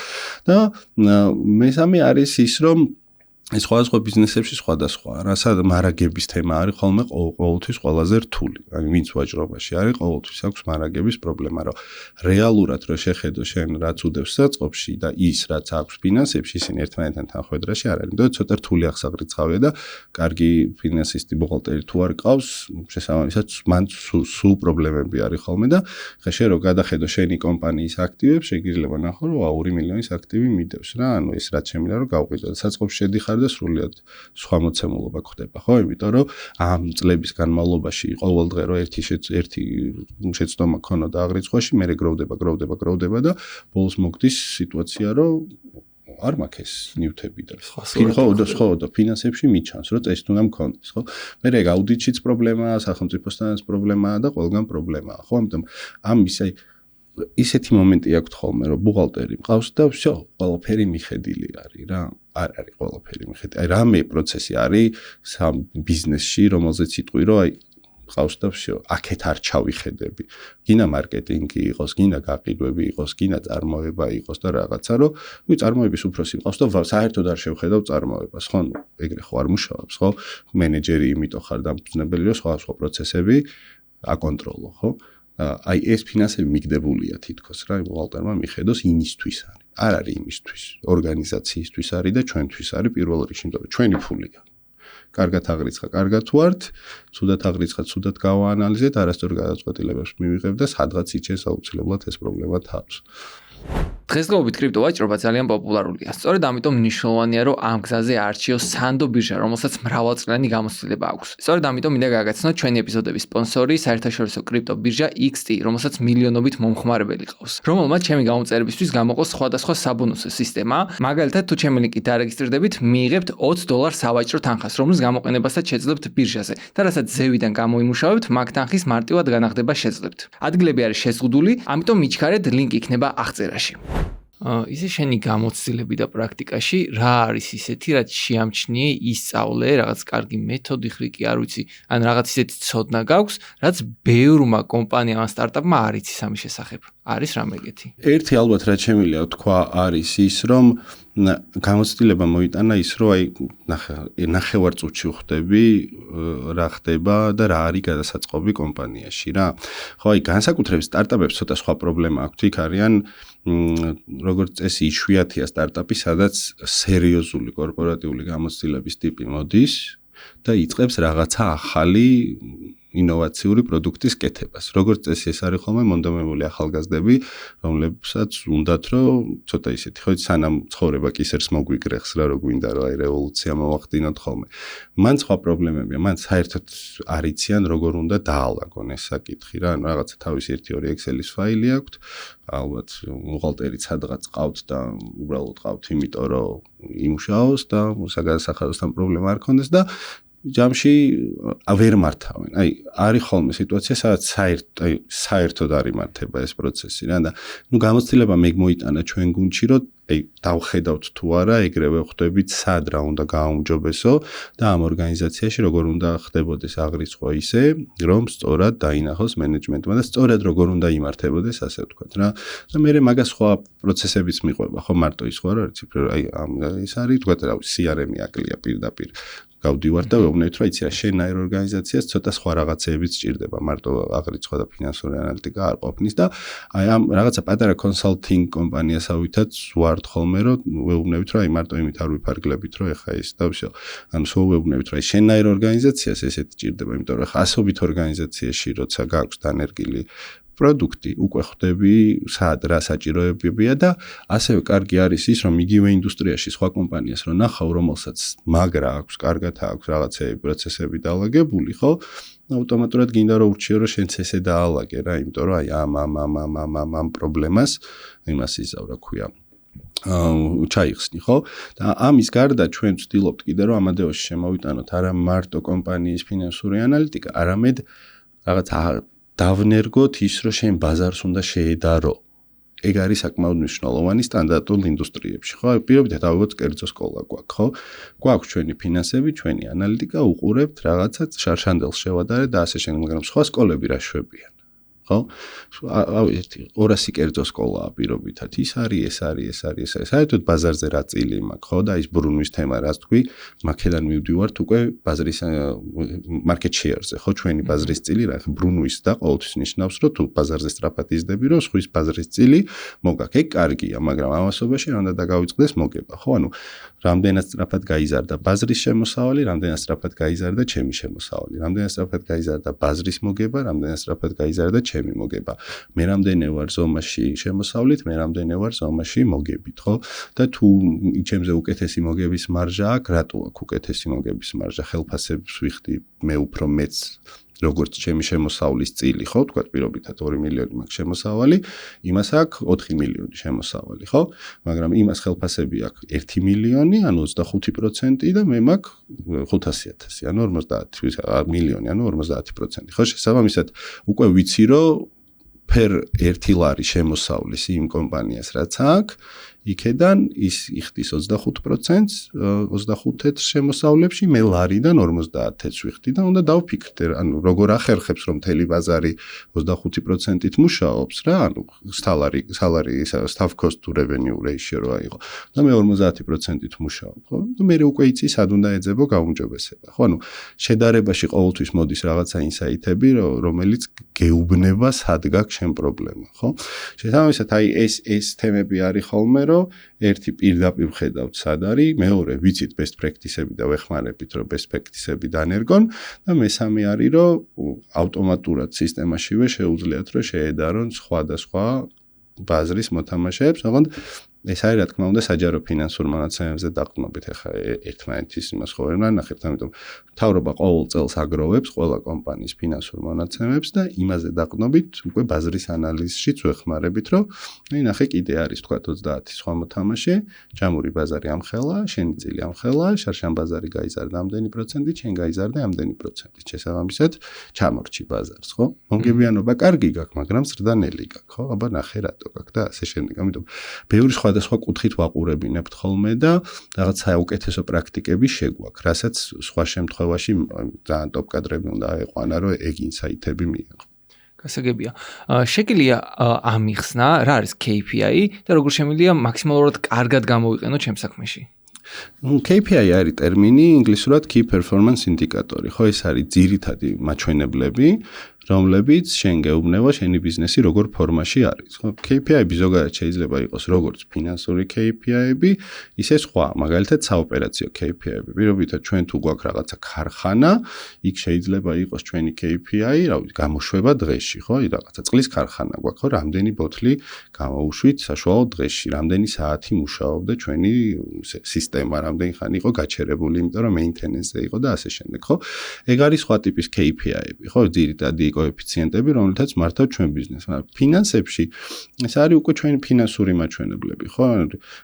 და მესამე არის ის, რომ ეს სხვადასხვა ბიზნესებში სხვადასხვა, რასაც მარაგების თემა არის ხოლმე ყოველთვის ყველაზე რთული. აი ვინც ვაჭრობაში არის, ყოველთვის აქვს მარაგების პრობლემა, რომ რეალურად რო შეხედო შენ რაც უდევს საწყობში და ის რაც აქვს ფინანსებში, ისინი ერთმანეთთან თანხვედრაში არ არის. იმიტომ ცოტა რთული აღსაღრიცხავია და კარგი ფინანსისტი ბუღალტერი თუ არ ყავს, შესაბამისად მან სულ პრობლემები არის ხოლმე და ხა შენ რო გადახედო შენი კომპანიის აქტივებს, შეიძლება ნახო, რომ 2 მილიონის აქტივი მიდევს რა, ანუ ეს რაც შემიძლია რომ გავყიდო და საწყობში შედიხარ და სრულიად სხვა მოცემულობა ხდება, ხო? იმიტომ რომ ამ წლების განმავლობაში ყოველდღე რო ერთი შეცდომა ქონოდა აღრიცხვაში, მე გროვდება და ბოლოს მოგდის სიტუაცია, რომ არ მაქვს ეს ნივთები და ხო და ფინანსებში მიჩანს, რომ წესი უნდა მქონდეს, ხო? მე ეგ აუდიტშიც პრობლემაა, სახელმწიფოსთანაც პრობლემაა და ყველგან პრობლემაა, ხო? ამიტომ ამის ისეთი მომენტი აქვს ხოლმე, რომ ბუღალტერი მყავს და всё, ყველაფერი მიხედილი არის რა. არ არის ყველაფერი მიხედილი. აი რამე პროცესი არის სამ ბიზნესში, რომელზეც იტყვი, რომ აი მყავს და всё, აქეთ არ ჩავიხედები. გინდა მარკეტინგი იყოს, გინდა გაყიდვები იყოს, გინდა წარმოება იყოს და რაღაცა, რომ წარმოების უფროსი მყავს და საერთოდ არ შევხედავ წარმოებას, ხო? ეგრე ხო არ მუშაობს, ხო? მენეჯერი იმიტომ ხარ დამფუძნებელი, რომ სხვა პროცესები აკონტროლო, ხო? აი ეს ფინანსები მიგდებულია თითქოს რა, ბუღალტერმა მიხედოს იმისთვის არის. არ არის იმისთვის, ორგანიზაციისთვის არის და ჩვენთვის არის პირველ რიგში, იმიტომ რომ ჩვენი ფულია. კარგად აღრიცხა, კარგად ვართ, ცუდად აღრიცხა, ცუდად გავაანალიზეთ, არასწორ გადაწყვეტილებებს მივიღებ და სადღაც იჩენს აუცილებლად ეს პრობლემა თავს. დღესდღეობით კრიპტოვაჭრობა ძალიან პოპულარულია. სწორედ ამიტომ მნიშვნელოვანია, რომ ამ გზაზე არჩიოს Sando ბირჟა, რომელსაც მრავალწლიანი გამოცდილება აქვს. სწორედ ამიტომ მინდა გაგაცნოთ ჩვენი ეპიზოდების სპონსორი, საერთაშორისო კრიპტო ბირჟა XT, რომელსაც მილიონობით მომხმარებელი ყავს, რომელმაც ჩემი გამოწერებისთვის გამოყო სხვადასხვა საბონუსო სისტემა. მაგალითად, თუ ჩემი ლინკით დარეგისტრირდებით, მიიღებთ $20 სავაჭრო თანხას, რომლის გამოყენებასაც შეძლებთ ბირჟაზე და რასაც ზევიდან გამოიმუშავებთ, მაგ თანხის მარტივად განახდება შეძლებთ. ადგილები არის შეზღუდული, ამიტომ მიჩქარეთ, ლინკი იქნება აღწერაში. ისე შენი გამოცდილები და პრაქტიკაში რა არის ისეთი, რაც შეამჩნიე, ისწავლე, რაღაც კარგი მეთოდი ხრიკი, არ ვიცი, ან რაღაც ისეთი ცოდნა გაქვს, რაც ბევრმა კომპანიამ ან სტარტაპმა არ იცის ამის შესახებ. არის რამე ეგეთი? ერთი ალბათ რაც შემიძლია თქვა არის ის, რომ გამოცდილება მოიტანა ის, რომ აი ნახევარ წუთში ხვდები რა ხდება და რა არის გადასაწყობი კომპანიაში რა. ხო, აი განსაკუთრებით სტარტაპებს ცოტა სხვა პრობლემა აქვთ, იქ არიან როგორც წესი იშვიათია სტარტაპი, სადაც სერიოზული კორპორატიული გამოცდილების ტიპი მოდის და იწყებს რაღაცა ახალი ინოვაციური პროდუქტის კეთებას. როგორც წესი ეს არის ხოლმე მონდომებული ახალგაზრდები, რომლებსაც უნდათ რომ ცოტა ისეთი ხო სანამ ცხოვრება კისერს მოგვიგრეხს რა, რო გვინდა რომ აი რევოლუცია მოვახდინოთ ხოლმე. მან სხვა პრობლემებია, მან საერთოდ არ იციან როგორ უნდა დაალაგონ ეს საკითხი რა, ანუ რაღაცა თავის 1-2 Excel-ის ფაილი აქვთ, ალბათ ბუღალტერი სადღაც ყავთ და უბრალოდ ყავთ იმიტომ რომ იმუშაოს და საგადასახადოსთან პრობლემა არ ქონდეს და ჯამში ვერ მართავენ. აი, არის ხოლმე სიტუაცია, სადაც საერთოდ არ იმართება ეს პროცესი რა და ნუ გამოცდილება მე მოიტანა ჩვენ გუნდში, რომ აი დავხედავთ თუ არა, ეგრევე ხვდებით სად რა უნდა გააუმჯობესო და ამ ორგანიზაციაში როგორ უნდა ხდებოდეს აღრიცხვა ისე, რომ სწორად დაინახოს მენეჯმენტმა და სწორად როგორ უნდა იმართებოდეს, ასე ვთქვათ რა. და მე მაგას სხვა პროცესებიც მიყვება, ხო მარტო ის ხო არ არის ციფრო, აი ეს არის თქვა რა CRM-ი აკლია პირდაპირ გავდივარ და ვეუბნებით, რომ იცი რა, შენ აერ ორგანიზაციას ცოტა სხვა რაღაცეებიც სჭირდება, მარტო აღრიცხვა და ფინანსური ანალიტიკა არ ყოფნის და აი ამ რაღაცა პატარა კონსალტინგ კომპანიასავითაც ვართ ხოლმე, რომ ვეუბნებით, რომ აი მარტო იმით არ ვიფარგლებით, რომ ეხა ის და всё. ანუ სულ ვეუბნებით, რომ აი შენ აერ ორგანიზაციას ესეთი სჭირდება, იმიტომ რომ ასობით ორგანიზაციაში როცა გაქვს დანერგილი პროდუქტი, უკვე ხვდები სად რა საჭიროებებია და ასევე კარგი არის ის, რომ იგივე ინდუსტრიაში სხვა კომპანიას რო ნახავ, რომელსაც მაგრა აქვს, კარგად აქვს რაღაცეები, პროცესები დაალაგებული, ხო? ავტომატურად გინდა რომ ურჩიო რომ შენც ესე დაალაგე რა, იმიტომ რომ აი ამ პრობლემას იმას იზავ რა ქვია. ჩაიხსნი, ხო? და ამის გარდა ჩვენ ვცდილობთ კიდე რომ ამადეოში შემოვიტანოთ არა მარტო კომპანიის ფინანსური ანალიტიკა, არამედ რაღაც დავნერგოთ ის რომ შენ ბაზარს უნდა შეედარო. ეგ არის საკმაოდ მნიშვნელოვანი სტანდარტულ ინდუსტრიებში, ხო? პირობითად ავიღოთ კერძო სკოლა გვაქვს, ხო? გვაქვს ჩვენი ფინანსები, ჩვენი ანალიტიკა, უყურებთ რაღაცა შარშანდელს შევადარეთ და ასე შემდეგ, მაგრამ სხვა სკოლები რა შვებიან. ხო? ერთი 200 კერძო სკოლაა პირობითად. ის არის. საერთოდ ბაზარზე რა წილი მაქვს, ხო? და ის ბრუნვის თემა რაც თქვი, მაქედან მივდივართ უკვე ბაზრის market share-ზე, ხო? ჩვენი ბაზრის წილი რა, ბრუნვის და ყოველთვის ნიშნავს, რომ თუ ბაზარზე სწრაფად იზრდები, რომ სხვის ბაზრის წილი მოგაქვს. ეგ კარგია, მაგრამ ამასობაში რა უნდა დაგავიწყდეს მოგება, ხო? ანუ რამდენად სწრაფად გაიზარდა ბაზრის შემოსავალი, რამდენად სწრაფად გაიზარდა ჩემი შემოსავალი, რამდენად სწრაფად გაიზარდა ბაზრის მოგება, რამდენად სწრაფად გაიზარდა ჩემი მოგება. მე რამდენი ვარ ზომაში შემოსავლით, მე რამდენი ვარ ზომაში მოგებით, ხო? და თუ ჩემზე უკეთესი მოგების მარჟა აქვს, რატო აქვს უკეთესი მოგების მარჟა? ხელფასებს ვიხდი მე უფრო მეც როგორც ჩემი შემოსავლის წილი, ხო? თქვა პირობითად 2 მილიონი მაქვს შემოსავალი, იმას აქვს 4 მილიონი შემოსავალი, ხო? მაგრამ იმას ხელფასები აქვს 1 მილიონი, ანუ 25% და მე მაქვს 500.000, ანუ 50 მილიონი, ანუ 50%. ხო, შესაბამისად, უკვე ვიცი, რომ per 1 ლარი შემოსავლის იმ კომპანიას რაც აქვს, იქედან ის იხდის 25%-ს, 25 შემოსავლებში მე ლარიდან 50-ს ვიხდი და უნდა დავფიქრდე, ანუ როგორ ახერხებს რომ მთელი ბაზარი 25%-ით მუშაობს რა, ანუ salary staff cost to revenue ratio რა იყო. და მე 50%-ით მუშაობ, ხო? და მე უკვე იცი სად უნდა ეძებო გაუმჯობესება, ხო? ანუ შედარებაში ყოველთვის მოდის რაღაცა ინსაიტები, რომელიც გეუბნება სად გაქვს შენ პრობლემა, ხო? შესაბამისად, აი ეს თემები არის ხოლმე ერთი პირდაპირ ხედავთ სად არის, მეორე ვიცით best practice-ები და ვეხმარებით რომ best practice-ები დანერგონ და მესამე არის რომ ავტომატურად სისტემაშივე შეუძლიათ რომ შეედარონ სხვადასხვა ბაზრის მოთამაშეებს, ოღონდ ეს არის რა თქმა უნდა საჯარო ფინანსურ მონაცემებზე დაყრდნობით, ახლა ერთმანეთის იმას ხო ვერ ნახებთ, ამიტომ მთავრობა ყოველ წელს აგროვებს ყველა კომპანიის ფინანსურ მონაცემებს და იმაზე დაყრდნობით უკვე ბაზრის ანალიზშიც ვეხმარებით, რომ ნახე კიდე არის თქვა 30 სხვა მოთამაშე, ჯამური ბაზარი ამხელა, შენი წილი ამხელა, შარშან ბაზარი გაიზარდა ამდენი პროცენტით, შენ გაიზარდა ამდენი პროცენტით. შესაბამისად, ჩამორჩი ბაზარს, ხო? მომგებიანობა კარგი გაქვს, მაგრამ ზრდანელი გაქვს, ხო? აბა ნახე რატო გაქვს და ასე შემდეგ. ამიტომ ბევრი სხვა კუთხით ვაყურებინებთ ხოლმე და რაღაც საუკეთესო პრაქტიკები შეგვაქვს, რასაც სხვა შემთხვევაში ძალიან ტოპ კადრები უნდა აეყვანა, რომ ეგ ინსაიტები მიიღო. გასაგებია. შეგიძლია ამიხსნა, რა არის KPI და როგორ შემიძლია მაქსიმალურად კარგად გამოვიყენო ჩემს საქმეში? KPI არის ტერმინი, ინგლისურად Key Performance Indicator, ხო, ეს არის ძირითადი მაჩვენებლები, რომლებიც შენ გეუბნება შენი ბიზნესი როგორ ფორმაში არის. ხო, KPI-ები ზოგადად შეიძლება იყოს როგორც ფინანსური KPI-ები, ისე სხვა, მაგალითად საოპერაციო KPI-ები. პირობითად ჩვენ თუ გვაქვს რაღაცა ქარხანა, იქ შეიძლება იყოს ჩვენი KPI, რა ვიცი, გამოშვება დღეში, ხო? რაღაცა წყლის ქარხანა გვაქვს, ხო, რამდენი ბოთლი გამოუშვით საშუალო დღეში, რამდენი საათი მუშაობდა ჩვენი სისტემა, რამდენი ხანი იყო გაჩერებული, იმიტომ რომ maintenance-ზე იყო და ასე შემდეგ, ხო? ეგ არის სხვა ტიპის KPI-ები, ხო? ძირითადი კოეფიციენტები, რომელთაც მართავთ ჩვენ ბიზნესს. მაგრამ ფინანსებში ეს არის უკვე ჩვენი ფინანსური მაჩვენებლები, ხო?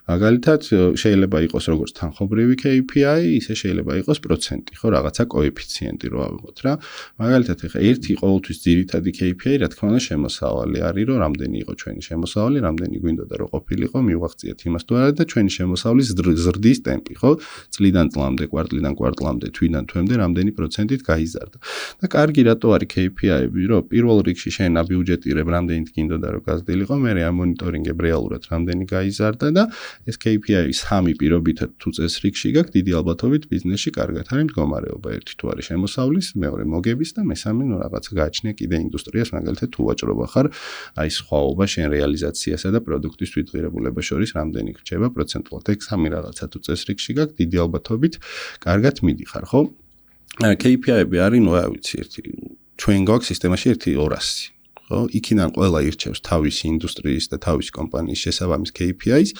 მაგალითად, შეიძლება იყოს როგორც თანხობრივი KPI, ისე შეიძლება იყოს პროცენტი, ხო, რაღაცა კოეფიციენტი რო ავიღოთ რა. მაგალითად, ეხა ერთი ყოველთვის ძირითადი KPI, რა თქმა უნდა, შემოსავალი არის, რომ რამდენი იყო ჩვენი შემოსავალი, რამდენი გვინდოდა რომ ყოფილიყო, მივახციეთ იმას თუ არა და ჩვენი შემოსავლის ზრდის ტემპი, ხო? წლიდან წლამდე, კვარტლიდან კვარტლამდე, თვიდან თვემდე რამდენი პროცენტით გაიზარდა. და კარგი რატო არის KPI-ები, რომ პირველ რიგში შენ აბიუჯეტირებ რამდენით გინდოდა რომ გაზრდილიყო, მერე ამონიტორინგებ რეალურად რამდენი გაიზარდა და ეს KPI-ი სამი პირობითად თუ წესრიგში გაქვს, დიდი ალბათობით ბიზნესში კარგად არის მდგომარეობა. ერთი თუ არის შემოსავლის, მეორე მოგების და მესამე ნუ რაღაცა გააჩნია კიდე ინდუსტრიას, მაგალითად თუ ვაჭრობა ხარ, აი სხვაობა შენ რეალიზაციასა და პროდუქტის თვითღირებულებას შორის რამდენი რჩება პროცენტულად. ეგ სამი რაღაცა თუ წესრიგში გაქვს, დიდი ალბათობით კარგად მიდიხარ, ხო? KPI-ები არის, ნუ რა ვიცი, ერთი ჩვენ გვაქვს სისტემაში 1 200, ხო? იქიდან ყველა ირჩევს თავისი ინდუსტრიის და თავისი კომპანიის შესაბამის KPI-ს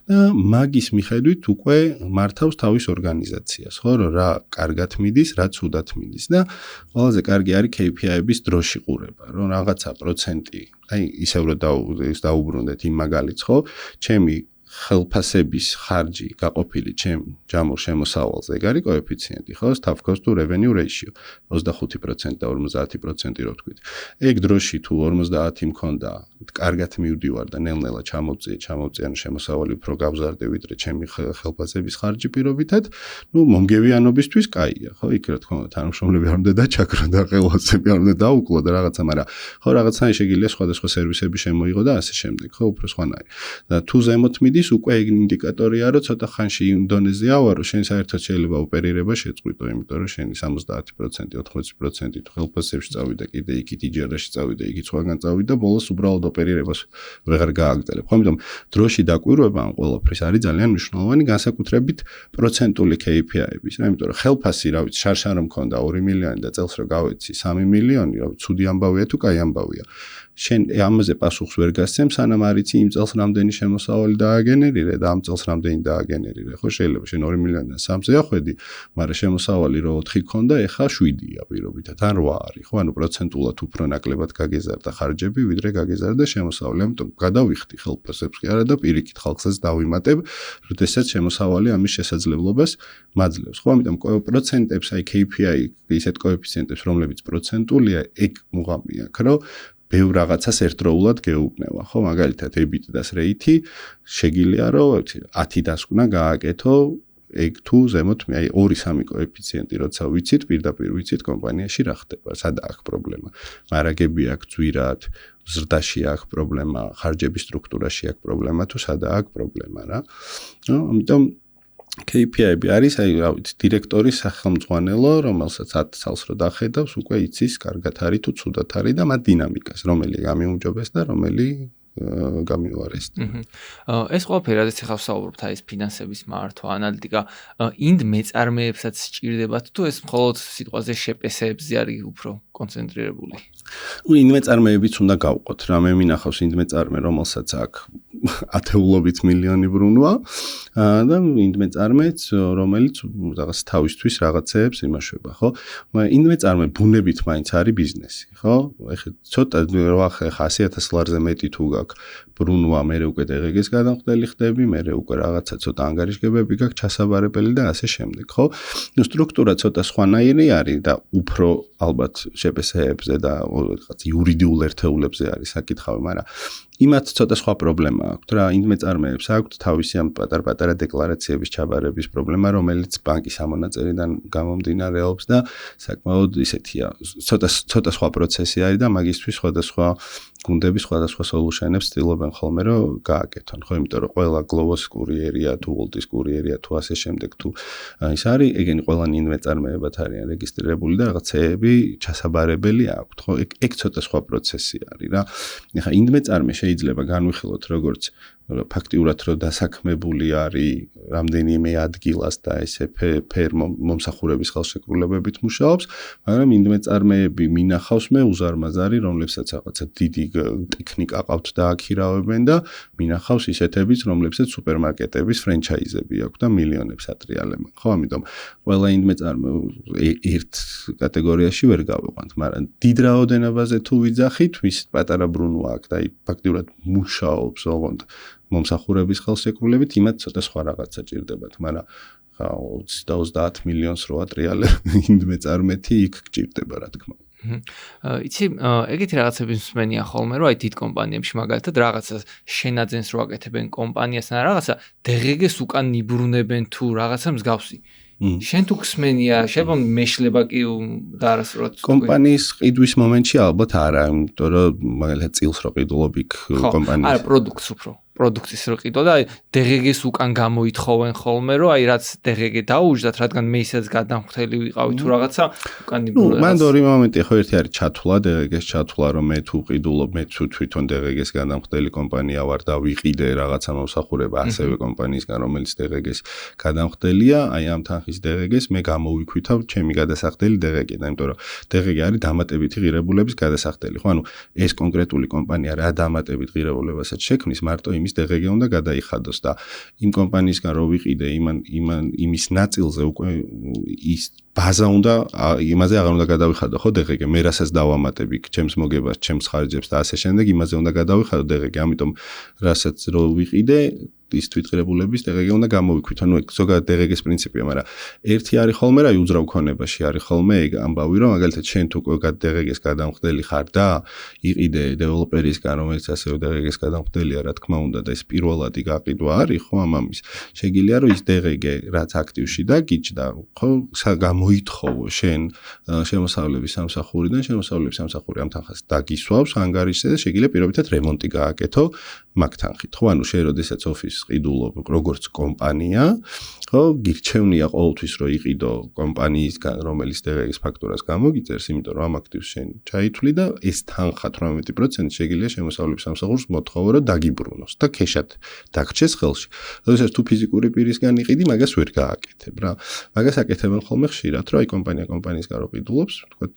და მაგის მიხედვით უკვე მართავს თავის ორგანიზაციას, ხო, რომ რა კარგად მიდის, რა ცუდად მიდის და ყველაზე კარგი არის KPI-ების დროში ყურება, რომ რაღაცა პროცენტი, აი ისევ რომ დაუბრუნდეთ იმ მაგალითს, ხო, ჩემი ხელფასების ხარჯი გაყოფილი ჩემ ჯამურ შემოსავალზე, ეგ არის კოეფიციენტი, ხო? Staff cost to revenue ratio 25% და 50% რო ვთქვით. ეგ დროში თუ 50 მქონდა, კარგად მივდივარ და ნელ-ნელა ჩამოვწიან შემოსავალი უფრო გავზარდე ვიდრე ჩემი ხელფასების ხარჯი პირობითად, ნუ მომგევიანობისთვის კაია, ხო? იქ რა თქმა უნდა თანამშრომლები არ უნდა დაჩაქრო და ხელოსები არ უნდა დაუკლო და რაღაცა, მაგრამ ხო რაღაცა შეგიძლია სხვადასხვა სერვისები შემოიღო და ასე შემდეგ, ხო, უფრო სხვანაირი. და თუ ზემოთ მიდის უკვე ეგ ინდიკატორია, რომ ცოტა ხანში იმ დონეზე ავარო, შენ საერთოდ შეიძლება ოპერირება შეწყვიტო, იმიტომ რომ შენი 70%, 80% თუ ხელფასებში წავიდა, კიდე იქით იჯერაში წავიდა, იქით სხვაგან წავიდა, ბოლოს უბრალოდ ოპერირებას ვეღარ გააგრძელებ. ხო, იმიტომ დროში დაკვირვება ამ ყველაფრის არის ძალიან მნიშვნელოვანი, განსაკუთრებით პროცენტული KPI-ების, რა, იმიტომ რომ ხელფასი, რა ვიცი, შარშან რომ მქონდა 2 მილიონი და წელს რო გავეცი 3 მილიონი, რა ვიცი, ცუდი ამბავია თუ კაი ამბავია. შენ ამაზე პასუხს ვერ გასცემ, სანამ არ იცი იმ წელს რამდენი შემოსავალი დააგენერირე და ამ წელს რამდენი დააგენერირე. ხო, შეიძლება შენ 2 მილიონიდან 3-ზე ახვედი, მაგრამ შემოსავალი რო 4 ქონდა, ეხა 7-ია პირობითად, ან 8 არის. ხო, ანუ პროცენტულად უფრო ნაკლებად გაგეზარდა ხარჯები, ვიდრე გაგეზარდა შემოსავალი. ამიტომ გადავიხდი ხელფასებს კი არა და პირიქით ხალხსაც დავიმატებ, როდესაც შემოსავალი ამის შესაძლებლობას მაძლევს. ხო, ამიტომ პროცენტებს, აი KPI ისეთ კოეფიციენტებს, რომლებიც პროცენტულია, ეგ მუღამია, რომ ბევრ რაღაცას ერთდროულად გეუბნება, ხო, მაგალითად EBITDA-ს რეიტი შეგიძლია რომ 10 დასკვნა გააკეთო, ეგ თუ ზემოთ აი 2-3 კოეფიციენტი როცა ვიცით, პირდაპირ ვიცით კომპანიაში რა ხდება, სადა აქვს პრობლემა. მარაგები აქვს ძვირად, ზრდაში აქვს პრობლემა, ხარჯების სტრუქტურაში აქვს პრობლემა თუ სადა აქვს პრობლემა რა. ნუ, ამიტომ KPI-ები არის, აი, რა ვიცი, დირექტორის სახელმძღვანელო, რომელსაც 10 წელს რო დახედავს, უკვე იცის, კარგად არის თუ ცუდად არის და მათ დინამიკას, რომელი გამიუმჯობეს და რომელი გამიუარეს. ეს ყველაფერი, რადგან ახლა ვსაუბრობთ აი ეს ფინანსების მართვა, ანალიტიკა, ინდ მეწარმეებსაც სჭირდებათ თუ ეს მხოლოდ სიტყვაზე შეპესეებზე არის უფრო კონცენტრირებული? ინდ მეწარმეებიც უნდა გავყოთ, რა მე მინახავს ინდ მეწარმე, რომელსაც აქვს ათეულობით მილიონი ბრუნვა და ინდ მეწარმეც, რომელიც რაღაც თავისთვის რაღაცეებს იმაშვება, ხო? ინდ მეწარმე ბუნებით მაინც არის ბიზნესი, ხო? ეხლა ცოტა ხა 100,000 ლარზე მეტი თუ გაქვს ბრუნვა, მე უკვე დღეგეს გადამხდელი ხდები, მე უკვე რაღაცა ცოტა ანგარიშგებები გაქვს ჩასაბარებელი და ასე შემდეგ, ხო? ნუ სტრუქტურა ცოტა სხვანაირი არის და უფრო ალბათ შეპესეებზე და რაღაც იურიდიულ ერთეულებზე არის საკითხავი, მაგრამ იმათ ცოტა სხვა პრობლემა აქვს რა, ინდ მეწარმეებს აქვს თავისი ამ პატარ-პატარა დეკლარაციების ჩაბარების პრობლემა, რომელიც ბანკის ამონაწერიდან გამომდინარეობს და საკმაოდ ისეთია, ცოტა სხვა პროცესი არის და მაგისთვის სხვადასხვა გუნდები სხვადასხვა სოლუშენებს ცდილობენ ხოლმე რომ გააკეთონ, ხო, იმიტომ რომ ყველა გლოვოს კურიერია თუ ვოლტის კურიერია თუ ასე შემდეგ თუ ის არის, ეგენი ყველანი ინდ მეწარმეებად არიან რეგისტრირებული და რაღაცეები ჩასაბარებელი აქვთ, ხო, ეგ ცოტა სხვა პროცესი არის რა. ეხლა ინდ მეწარმე შეიძლება განვიხილოთ როგორც ფაქტიურად რომ დასაქმებული არის რამდენიმე ადგილას და ესე მომსახურების ხელშეკრულებებით მუშაობს, მაგრამ ინდ მეწარმეები მინახავს მე უზარმაზარი, რომლებსაც რაღაცა დიდი ტექნიკა ყავთ და აქირავებენ და მინახავს ისეთებიც, რომლებსაც სუპერმარკეტების ფრენჩაიზები აქვს და მილიონებს ატრიალებენ. ხო, ამიტომ ყველა ინდ მეწარმე ერთ კატეგორიაში ვერ გავიყვანთ, მაგრამ დიდ რაოდენობაზე თუ ვიძახით, მის პატარა ბრუნვა აქვს და ფაქტიურად მუშაობს ოღონდ მომსახურების ხელშეკრულებით, იმათ ცოტა სხვა რაღაცა ჭირდებათ, მაგრამ 20 მილიონს რო ატრიალებ ინდ მეწარმეთი იქ გჭირდება, რა თქმა უნდა. იცი, ეგეთი რაღაცები მსმენია ხოლმე, რომ აი დიდ კომპანიებში მაგალითად რაღაცა შენაძენს რო აკეთებენ კომპანიასთან, რაღაცა დღეგეს უკან იბრუნებენ თუ რაღაცა მსგავსი. შენ თუ გსმენია, შეიძლება მეშლება კი და არასდროს კომპანიის ყიდვის მომენტში ალბათ არა, იმიტომ რომ მაგალითად წილს რო ყიდულობ იქ კომპანიის. არა, პროდუქტს უფრო. პროდუქტის რო ყიდო და აი DGG-ს უკან გამოითხოვენ ხოლმე რომ აი რაც DGG დაუჯდათ რადგან მე ისაც გადამხდელი ვიყავი თუ რაღაცა უკან მან ორი მომენტია ხო ერთი არის ჩათვლა DGG-ს ჩათვლა რომ მე თუ ყიდულობ მე თვითონ DGG-ს გადამხდელი კომპანია ვარ და ვიყიდე რაღაცა მომსახურება ასევე კომპანიისგან რომელიც DGG-ს გადამხდელია აი ამ თანხის DGG-ს მე გამოვიქვითავ ჩემი გადასახდელი DGG-დან იმიტომ რომ DGG არის დამატებითი ღირებულების გადასახდელი ხო ანუ ეს კონკრეტული კომპანია რა დამატებით ღირებულებასაც შექმნის მარტო იმის DGG უნდა გადაიხადოს და იმ კომპანიისგან რო ვიყიდე იმის ნაწილზე უკვე ის ბაზა უნდა იმაზე აღარ უნდა გადავიხადო ხო DGG მე რასაც დავამატებ იქ ჩემს მოგებას ჩემს ხარჯებს და ასე შემდეგ იმაზე უნდა გადავიხადო DGG ამიტომ რასაც რო ვიყიდე ის თვითღირებულების DGG უნდა გამოვიქვით ანუ ზოგადად DGG-ს პრინციპია მაგრამ ერთი არის ხოლმე რა უძრავ ქონებაში არის ხოლმე ეგ ამბავი რომ მაგალითად შენ თუ DGG-ს გადამხდელი ხარ და იყიდე დეველოპერისგან რომელიც ასევე DGG-ს გადამხდელია რა თქმა უნდა და ეს პირველადი გაყიდვა არის ხო ამის შეგიძლია რომ ის DGG რაც აქტივში დაგიჯდა ხო გამოითხოვო შენ შემოსავლების სამსახურიდან შემოსავლების სამსახური ამ თანხას დაგისვავს ანგარიშზე და შეგიძლია პირობითად რემონტი გააკეთო მაგ თანხით ხო ანუ შენ როდესაც ოფისს ყიდულობ როგორც კომპანია ხო გირჩევნია ყოველთვის რომ იყიდო კომპანიისგან რომელიც DGG-ს ფაქტურას გამოგიწერს იმიტომ რომ ამ აქტივს შენ ჩაითვლი და ეს თანხა 18% შეგიძლია შემოსავლების სამსახურს მოთხოვო რომ დაგიბრუნოს და ქეშად დაგრჩეს ხელში როდესაც თუ ფიზიკური პირისგან იყიდი მაგას ვერ გააკეთებ რა მაგას აკეთებენ ხოლმე ხშირად რომ აი კომპანია კომპანიისგან რო ყიდულობს თქვათ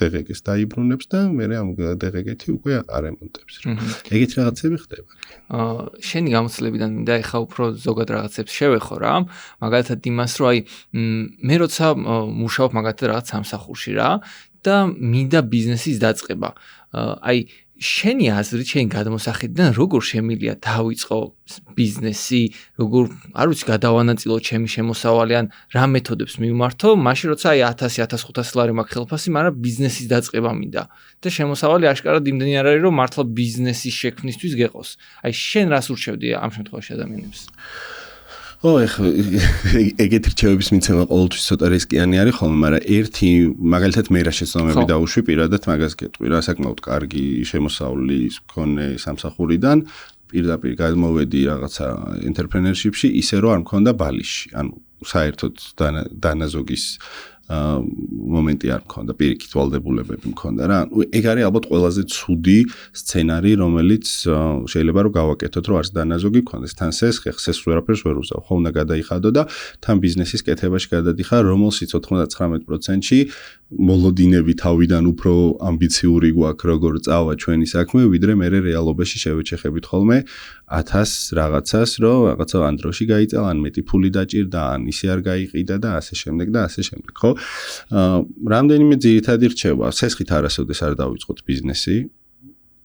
DGG-ს დაიბრუნებს და მე ამ DGG-ი უკვე არემონტებს რა ეგეთ რაღაცები ხდება შენი გამოცდილებიდან მინდა ეხა უფრო ზოგად რაღაცებს შევეხო რა მაგალითად იმას რომ აი მე როცა მუშაობ მაგალითად რაღაც სამსახურში რა და მინდა ბიზნესის დაწყება აი შენი აზრით შენი გადმოსახედიდან როგორ შემიძლია დავიწყო ბიზნესი როგორ არ ვიცი გადავანაწილო ჩემი შემოსავალი ან რა მეთოდებს მივმართო მაშინ როცა აი 1000-1500 ლარი მაქვს ხელფასი მაგრამ ბიზნესის დაწყება მინდა და შემოსავალი აშკარად იმდენი არ არის რომ მართლა ბიზნესის შექმნისთვის გეყოს აი შენ რას ურჩევდი ამ შემთხვევაში ადამიანებს ეხლა ეგეთ რჩევების მიცემა ყოველთვის ცოტა რისკიანი არის ხოლმე, მაგრამ ერთი მაგალითად მე რა შეცდომები დავუშვი პირადად მაგას გეტყვი რა, საკმაოდ კარგი შემოსავლის მქონე სამსახურიდან პირდაპირ გადმოვედი რაღაცა ენტერპრენერშიპში, ისე რომ არ მქონდა ბალიში, ანუ საერთოდ დანაზოგის მომენტი არ მქონდა, პირიქით ვალდებულებები მქონდა რა. ეგ არის ალბათ ყველაზე ცუდი სცენარი, რომელიც შეიძლება რომ გავაკეთოთ, რომ არც დანაზოგი გქონდეს, თან სესხს ვერაფერს ვერ უზავ, ხო უნდა გადაიხადო და თან ბიზნესის კეთებაში გადადიხარ, რომელშიც 99%-ში მოლოდინები თავიდან უფრო ამბიციური გვაქვს, როგორ წავა ჩვენი საქმე, ვიდრე მე რეალობაში შევეჩეხებით ხოლმე 1000 რაღაცას, რომ რაღაცა ან დროში გაიწელა, ან მეტი ფული დაჭირდა, ან ისე არ გაიყიდა და ასე შემდეგ და ასე შემდეგ, ხო? რამდენიმე ძირითადი რჩევა, სესხით არასოდეს არ დავიწყოთ ბიზნესი,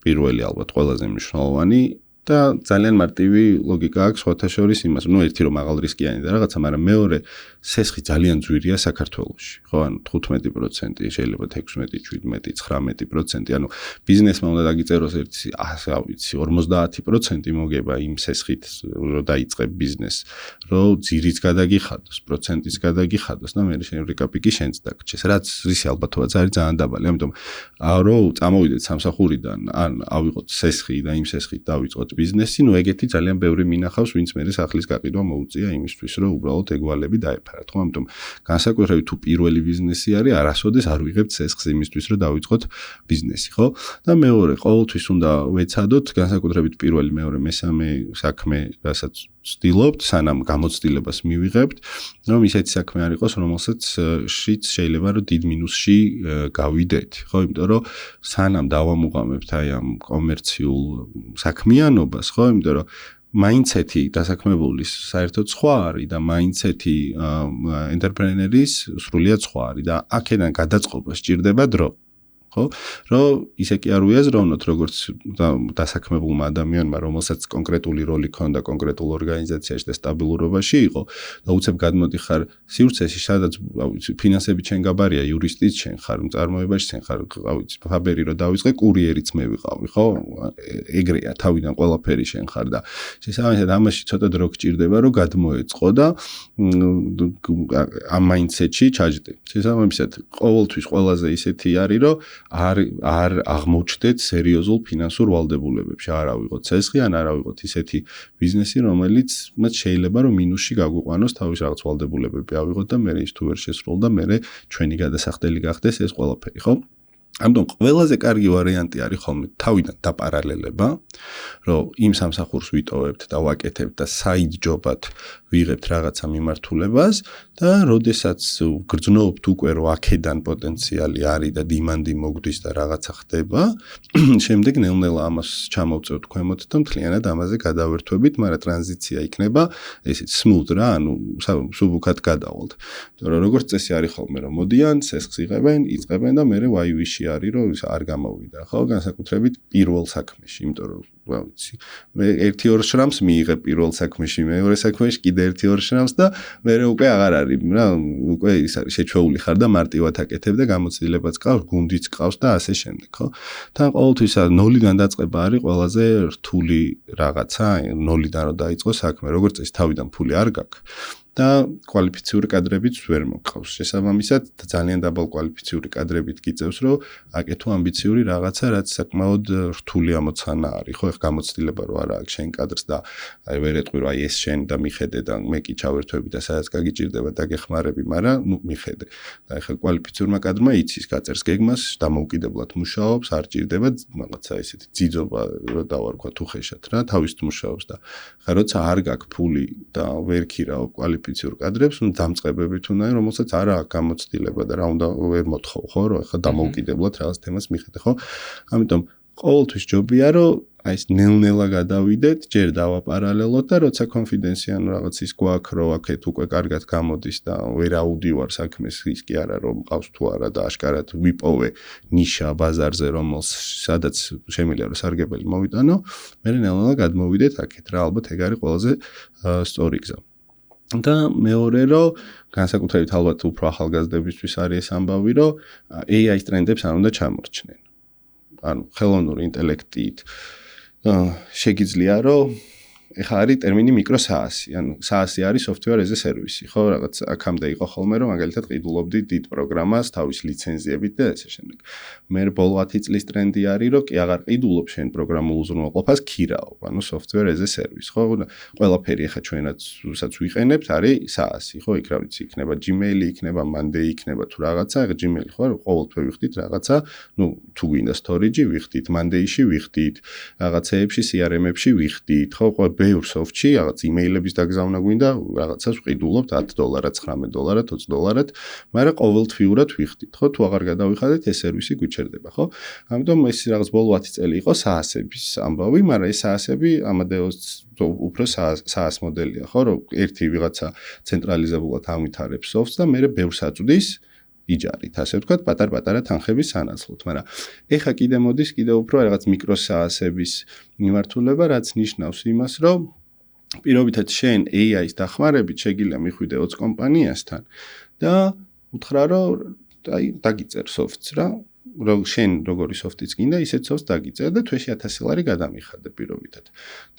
პირველი ალბათ ყველაზე მნიშვნელოვანი და ძალიან მარტივი ლოგიკა აქვს სხვათა შორის იმას, ნუ ერთი რომ მაღალ რისკიანი და რაღაცა, მაგრამ მეორე სესხი ძალიან ძვირია საქართველოში, ხო, ანუ 15% შეიძლება 16, 17, 19%, ანუ ბიზნესმა უნდა დაგიწეროს ერთი, ასე ვიცი, 50% მოგება იმ სესხით, რომ დაიწყებ ბიზნესს, რომ ძირიც გადაგიხადოს, პროცენტიც გადაგიხადოს და მე შენ რეკაპიკი შენც დაგჭეს, რაც ისი ალბათობაც არის ძალიან დაბალი, ამიტომ რომ წამოვიდეთ სამსახურიდან, ან ავიღოთ სესხი და იმ სესხით დავიწყოთ ბიზნესი, ნუ ეგეთი ძალიან ბევრი მინახავს, ვინც მე სახლის გაყიდვა მოუწია იმისთვის, რომ უბრალოდ ეგვალები დაეფარათ, ხო? ამიტომ განსაკუთრებით თუ პირველი ბიზნესი არის, არასოდეს არ ვიღებთ სესხს იმისთვის, რომ დავიწყოთ ბიზნესი, ხო? და მეორე, ყოველთვის უნდა ვეცადოთ, განსაკუთრებით პირველი, მეორე, მესამე საქმე, რასაც ვცდილობთ, სანამ გამოცდილებას მივიღებთ, რომ ისეთი საქმე არ იყოს, რომელსაც შეიძლება რომ დიდ მინუსში გავიდეთ, ხო? იმიტომ რომ სანამ დავამუღამებთ აი ამ კომერციულ საქმიანობას, ხო? იმიტომ რომ მაინდსეტი დასაქმებულის საერთოდ სხვა არის და მაინდსეტი ენტერპრენერის სრულიად სხვა არის და აქედან გადაწყობა სჭირდება დრო. ხო? რომ ისე კი არ უაზროვნოთ, როგორც დასაქმებულმა ადამიანმა, რომელსაც კონკრეტული როლი ჰქონდა კონკრეტულ ორგანიზაციაში და სტაბილურობაში იყო და უცებ გადმოდიხარ სივრცეში, სადაც ფინანსები ჩენ გაბარია, იურისტიც ჩენ ხარ, მწარმოებაში ჩენ ხარ, ფაბერი რომ დავიწყე, კურიერიც მე ვიყავი, ხო? ეგრეა, თავიდან ყველაფერი შენ ხარ და შესაბამისად ამაში ცოტა დრო გჭირდება, რომ გადმოეწყო და ამ მაინდსეტში ჩაჯდე. შესაბამისად, ყოველთვის ყველაზე ისეთი არის, რომ არ აღმოჩნდეთ სერიოზულ ფინანსურ ვალდებულებებში, არ ავიღოთ ცესხი, ან არ ავიღოთ ისეთი ბიზნესი, რომელიც მათ შეიძლება რომ მინუსში გაგვიყვანოს თავის რაღაც ვალდებულებები ავიღოთ და მე ის თუ ვერ შესრულდა, მე ჩვენი გადასახდელი გახდეს ეს ყველაფერი, ხო? ამიტომ ყველაზე კარგი ვარიანტი არის ხოლმე თავიდან დაპარალელება, რომ იმ სამსახურს ვიტოვებთ და ვაკეთებთ და საიდჯობად ვიღებთ რაღაცა მიმართულებას და როდესაც გრძნობთ უკვე რომ აქედან პოტენციალი არის და დინამიკა მოგდის და რაღაცა ხდება, შემდეგ ნელ-ნელა ამას ჩამოვწევთ ქვემოთ და მთლიანად ამაზე გადავერთვებით, მაგრამ ტრანზიცია იქნება ესეც smooth რა, ანუ სუბუქად გადავალთ. იმიტომ რომ როგორც წესი არის ხოლმე რომ მოდიან, სესხს იწყებენ და მერე why wish-ი არის რომ არ გამოვიდა, ხო, განსაკუთრებით პირველ საქმეში, იმიტომ რომ ვიცი, მე 1-2 შრამს მიიღებ პირველ საქმეში, მეორე საქმეში კიდე 1-2 შრამს და მე უკვე აღარ არის რა, უკვე ის არის შეჩვეული ხარ და მარტივად აკეთებ და გამოცდილებაც ყავს, გუნდიც ყავს და ასე შემდეგ, ხო? თან ყოველთვის ნოლიდან დაწყება არის ყველაზე რთული რაღაცა, ნოლიდან რომ დაიწყო საქმე, როგორც წესი თავიდან ფული არ გაქვს. და კვალიფიციური კადრებიც ვერ მოგყავს. შესაბამისად, ძალიან დაბალ კვალიფიციური კადრებით გიწევს, რომ აკეთო ამბიციური რაღაცა, რაც საკმაოდ რთული ამოცანა არის. ხო, ეხლა გამოცდილება რო არა აქვს შენ კადრს და აი ვერ ეტყვი რომ აი ეს შენ და მიხედე და მე კი ჩავერთვები და სადაც გაგიჭირდება და გეხმარები, მაგრამ ნუ მიხედე. და ეხლა კვალიფიციურმა კადრმა იცის, გაწერს გეგმას, დამოუკიდებლად მუშაობს, არ ჭირდება რაღაცა ესეთი ძიძობა რო დავარქვა თუ ხეშად რა, თავის მუშაობს და ხა როცა არ გაქვს ფული და ვერ ქირავ კვალიფიციურ კადრებს, ნუ დამწყებებით უნდა, რომელსაც არ აქვს გამოცდილება და რა უნდა ვერ მოთხოვ, ხო, რომ ახლა დამოუკიდებლად რაღაც თემას მიხედე, ხო? ამიტომ ყოველთვის ჯობია, რომ აი ეს ნელ-ნელა გადავიდეთ, ჯერ დავაპარალელოთ და როცა კონფიდენციან რაღაცის გვაქვს, რომ აქეთ უკვე კარგად გამოდის და ვერ აუდივარ საქმეს, ის კი არა რომ მყავს თუ არა და აშკარად ვიპოვე ნიშა ბაზარზე, სადაც შემიძლია რომ სარგებელი მოვიტანო, მე ნელ-ნელა გადმოვიდეთ აქეთ რა, ალბათ ეგ არის ყველაზე სწორი გზა. და მეორე რომ განსაკუთრებით ალბათ უფრო ახალგაზრდებისთვის არის ეს ამბავი, რომ AI-ის ტრენდებს არ უნდა ჩამორჩნენ. ანუ ხელოვნური ინტელექტით შეგიძლია რომ ეხლა არის ტერმინი მიკროსაასი, ანუ SaaS-ი არის software as a service, ხო, რაღაც აქამდე იყო ხოლმე რომ მაგალითად ყიდულობდი დიდ პროგრამას თავის ლიცენზიებით და ასე შემდეგ. მე ბოლო 10 წლის ტრენდი არის რომ კი აღარ ყიდულობ შენ პროგრამულ უზრუნველყოფას, ქირაობ, ანუ software as a service, ხო, ყველაფერი ეხლა ჩვენაც უსაც ვიყენებთ არის SaaS-ი, ხო, იქ რა ვიცი, იქნება Gmail-ი, იქნება Monday, იქნება თუ რაღაცა, ეხლა Gmail-ი ხო, ყოველთვის ვიხდით რაღაცა, ნუ თუ გვინდა storage-ი ვიხდით, Monday-ში ვიხდით, რაღაცეებში, CRM-ებში ვიხდით, ხო, ბევრ soft-ში რაღაც იმეილების დაგზავნა გვინდა, რაღაცას ვყიდულობთ $10, $9, $20, მაგრამ ყოველთვიურად ვიხდით, ხო? თუ აღარ გადავიხადეთ, ეს სერვისი გვიჩერდება, ხო? ამიტომ ეს რაღაც ბოლო 10 წელი იყო SaaS-ების ამბავი, მაგრამ ეს SaaS-ები ამადეოს უფრო SaaS მოდელია, ხო? რომ ერთი ვიღაცა ცენტრალიზებულად ამვითარებს soft-ს და მე ბევრს აწვდის იჯარით, ასე ვთქვათ, პატარ-პატარა თანხების სანაცვლოდ, მაგრამ ეხა კიდე მოდის კიდე უფრო რაღაც მიკროსაასების მიმართულება, რაც ნიშნავს იმას, რომ პირობითად შენ AI-ის დახმარებით შეგიძლია მიხვიდე 20 კომპანიასთან და უთხრა, რომ აი დაგიწერ soft-ს რა, რომ შენ როგორი soft-იც გინდა, ისეთ soft-ს დაგიწერ და თვეში 1000 ლარი გადამიხადე პირობითად.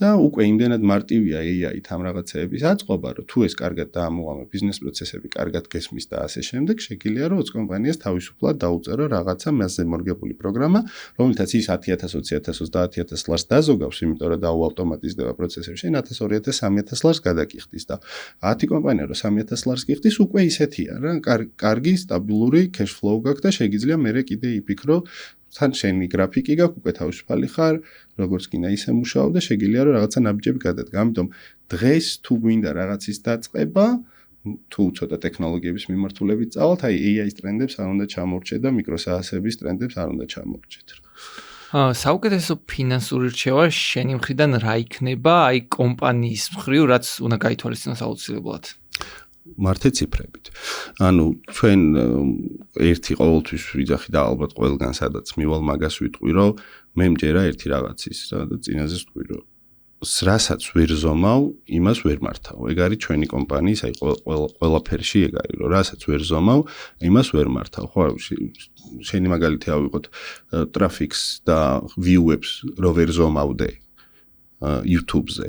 და უკვე იმდენად მარტივია AI-ით ამ რაღაცეების აწყობა, რომ თუ ეს კარგად დაამოღამე, ბიზნეს პროცესები კარგად გესმის და ასე შემდეგ, შეგიძლია რომ 20 კომპანიას თავისუფლად დაუწერო რაღაცა მასზე მორგებული პროგრამა, რომელთაც ის 10000, 20000, 30000 ლარს დაზოგავს, იმიტომ რომ დაუავტომატიზდება პროცესები, შენ 1000, 2000, 3000 ლარს გადაკიხდის და 10 კომპანია რომ 3000 ლარს კიხდის, უკვე ისეთია რა, კარგი სტაბილური cash flow გაქვს და შეგიძლია მერე კიდე იფიქრო, თან შენი გრაფიკი გაქვს, უკვე თავისუფალი ხარ, როგორც გინდა ისე მუშაობ და შეგიძლია რომ რაღაცა ნაბიჯები გადადგა. ამიტომ დღეს თუ გვინდა რაღაცის დაწყება, თუ ცოტა ტექნოლოგიების მიმართულებით წავალთ, აი AI-ის ტრენდებს არ უნდა ჩამორჩეთ და მიკროსაასების ტრენდებს არ უნდა ჩამორჩეთ. საუკეთესო ფინანსური რჩევა შენი მხრიდან რა იქნება, აი კომპანიის მხრივ, რაც უნდა გაითვალისწინოს აუცილებლად? მართე ციფრებით. ანუ ჩვენ ერთი ყოველთვის ვიძახი და ალბათ ყველგან სადაც მივალ მაგას ვიტყვი, რომ მე მჯერა ერთი რაღაცის რა და წინაზე ვთქვი, რომ რასაც ვერ ზომავ, იმას ვერ მართავ. ეგ არის ჩვენი კომპანიის, აი ყველაფერში ეგ არის, რომ რასაც ვერ ზომავ, იმას ვერ მართავ. ხო, შენი მაგალითი ავიღოთ ტრაფიკს და view-ებს რო ვერ ზომავდე YouTube-ზე.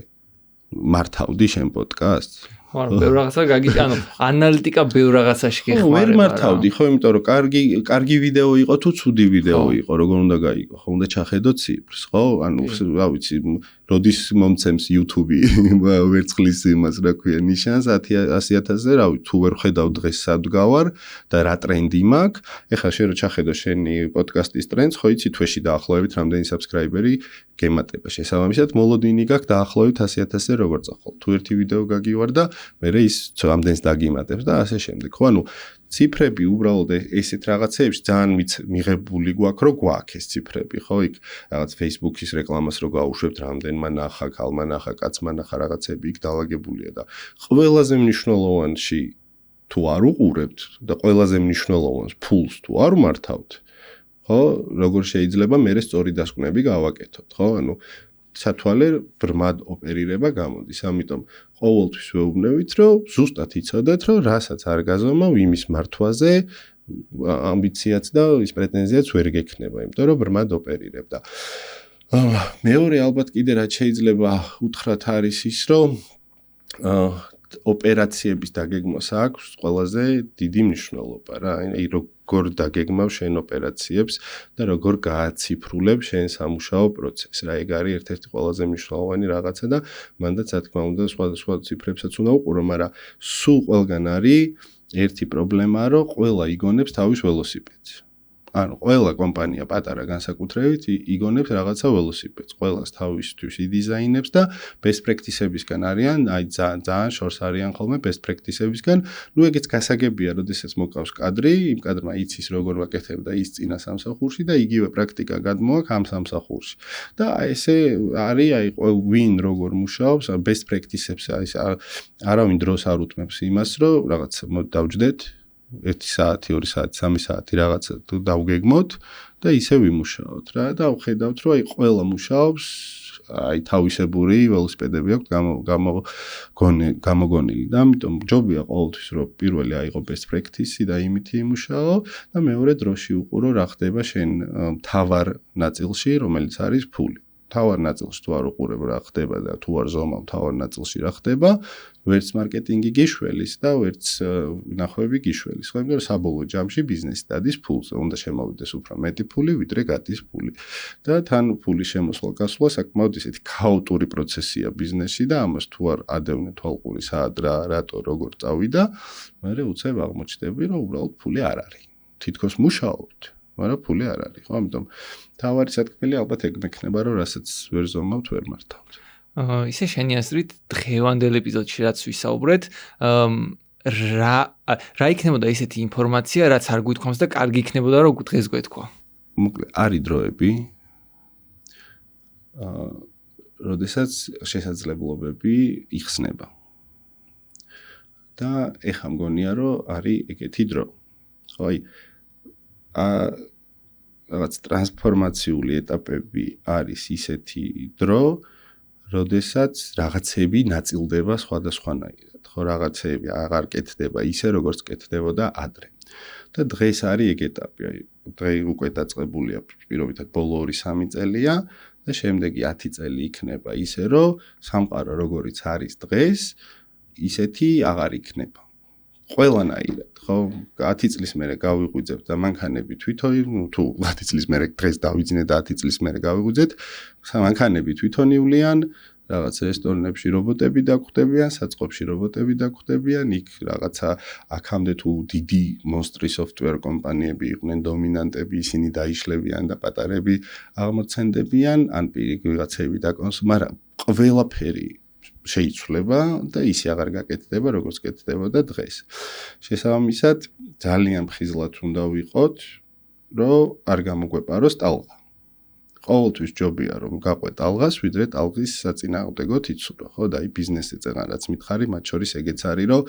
მართავდი შენ პოდკასტს? მაგრამ ბევრ რაღაცა გაგიჭი, ანუ ანალიტიკა ბევრ რაღაცაში გეხმარება. ვერ მართავდი, ხო, იმიტომ რომ კარგი ვიდეო იყო თუ ცუდი ვიდეო იყო, როგორ უნდა გაიგო, ხო, უნდა ჩახედო ციფრს, ხო? ანუ რა ვიცი, როდის მომცემს YouTube ვერცხლის იმას, რა ქვია, ნიშანს 100,000-ზე, რა ვიცი, თუ ვერ ხედავ დღეს სად გავარ და რა ტრენდი მაქვს, ეხლა შენ რო ჩახედო შენი პოდკასტის ტრენდს, ხო იცი თვეში დაახლოებით რამდენი საბსკრაიბერი გემატება. შესაბამისად, მოლოდინი გაქვს დაახლოებით 100,000-ზე როგორ წახვალ. თუ ერთი ვიდეო გაგივარ და მერე ის ამდენს დაგიმატებს და ასე შემდეგ. ხო, ანუ ციფრები უბრალოდ ესეთ რაღაცეებში ძალიან მიღებული გვაქვს, რომ გვაქვს ეს ციფრები, ხო? იქ რაღაც Facebook-ის რეკლამას რო გაუშვებთ, რამდენმა ნახა, ქალმა ნახა, კაცმა ნახა, რაღაცები იქ დაალაგებულია და ყველაზე მნიშვნელოვანში თუ არ უყურებთ და ყველაზე მნიშვნელოვანს ფულს თუ არ მართავთ, ხო? როგორ შეიძლება მერე სწორი დასკვნები გავაკეთოთ, ხო? ანუ სათვალე ბრმად ოპერირება გამოდის. ამიტომ ყოველთვის ვეუბნებით, რომ ზუსტად იცოდეთ, რომ რასაც არ გაზომავ იმის მართვაზე ამბიციაც და ის პრეტენზიაც ვერ გექნება, იმიტომ რომ ბრმად ოპერირებ და მეორე ალბათ კიდე რაც შეიძლება უთხრათ არის ის, რომ ოპერაციების დაგეგმვას აქვს ყველაზე დიდი მნიშვნელობა რა. აი როგორ დაგეგმავ შენ ოპერაციებს და როგორ გააციფრულებ შენ სამუშაო პროცესს. რა ეგ არის ერთ-ერთი ყველაზე მნიშვნელოვანი რაღაცა და მანდაც რა თქმა უნდა სხვა ციფრებსაც უნდა უყურო, მაგრამ სულ ყველგან არის ერთი პრობლემა, რომ ყველა იგონებს თავის ველოსიპედს. ანუ ყველა კომპანია პატარა განსაკუთრებით იგონებს რაღაცა ველოსიპედს. ყველას თავისთვის იდიზაინებს და best practice-ებისგან არიან, აი ძალიან შორს არიან ხოლმე best practice-ებისგან. ნუ ეგეც გასაგებია, როდესაც მოკავს კადრი, იმ კადრმა იცის როგორ ვაკეთებ და ის წინა სამსახურში და იგივე პრაქტიკა გადმოაქვს ამ სამსახურში. და ესე არის აი ვინ როგორ მუშაობს, best practice-ებს არავინ დროს არ უთმებს იმას, რომ რაღაც დავჯდეთ 1 საათი, 2 საათი, 3 საათი რაღაცა თუ დავგეგმოთ და ისე ვიმუშაოთ რა და ვხედავთ რომ აი ყველა მუშაობს აი თავისებური ველოსიპედები აქვს გამოგონილი და ამიტომ ჯობია ყოველთვის რომ პირველი აიღო best practice და იმითი იმუშაო და მეორე დროში უყურო რა ხდება შენ მთავარ ნაწილში რომელიც არის ფული. თავარ ნაწილში თუ არ უყურებ რა ხდება და თუ არ ზომავ თავარ ნაწილში რა ხდება, ვერც მარკეტინგი გიშველის და ვერც ნახვები გიშველის. ხო, იმიტომ რომ საბოლოო ჯამში ბიზნესი დადის ფულზე, უნდა შემოვიდეს უფრო მეტი ფული, ვიდრე გადის ფული. და თან ფულის შემოსვლა-გასვლა საკმაოდ ისეთი ქაოტური პროცესია ბიზნესში და ამას თუ არ ადევნე თვალყური საად რატო როგორ წავიდა, მერე უცებ აღმოჩნდები, რომ უბრალოდ ფული არ არის. თითქოს მუშაობთ, მაგრამ ფული არ არის, ხო? ამიტომ თავარი სათქმელი ალბათ ეგ მექნება, რომ რასაც ვერ ზომავთ, ვერ მართავთ. ისე შენი აზრით დღევანდელ ეპიზოდში რაც ვისაუბრეთ, რა იქნებოდა ისეთი ინფორმაცია, რაც არ გვითქვამს და კარგი იქნებოდა, რომ დღეს გვეთქვა? მოკლედ, არის დროები, როდესაც შესაძლებლობები იხსნება. და ეხა მგონია, რომ არის ეგეთი დრო. ხო, აი რაღაც ტრანსფორმაციული ეტაპები არის ისეთი დრო, როდესაც რაღაცები ნაწილდება სხვადასხვანაირად. ხო, რაღაცები აღარ კეთდება ისე, როგორც კეთდებოდა ადრე. და დღეს არის ეგ ეტაპი. აი, დღე უკვე დაწყებულია პირობითად ბოლო 2-3 წელია და შემდეგი 10 წელი იქნება ისე, რომ სამყარო როგორიც არის დღეს, ისეთი აღარ იქნება. ყველანაირად, ხო, 10 წლის მერე გავიღვიძებ და მანქანები თვითონ, თუ 10 წლის მერე დღეს დავიძინე და 10 წლის მერე გავიღვიძეთ, მანქანები თვითონ ივლიან, რაღაც რესტორნებში რობოტები დაგხვდებიან, საწყობში რობოტები დაგხვდებიან, იქ რაღაცა აქამდე თუ დიდი მონსტრი software კომპანიები იყვნენ დომინანტები, ისინი დაიშლებიან და პატარები აღმოცენდებიან, ან ვიღაცები მაგრამ ყველაფერი შეიცვლება და ისე აღარ გაკეთდება, როგორც კეთდებოდა დღეს. შესაბამისად, ძალიან მხიზლად უნდა ვიყოთ, რომ არ გამოგვეპაროს ტალღა. ყოველთვის ჯობია, რომ გაყვე ტალღას, ვიდრე ტალღის საწინააღმდეგოდ იცურო, ხო? და აი ბიზნესზე წეღან რაც მითხარი, მათ შორის ეგეც არის, რომ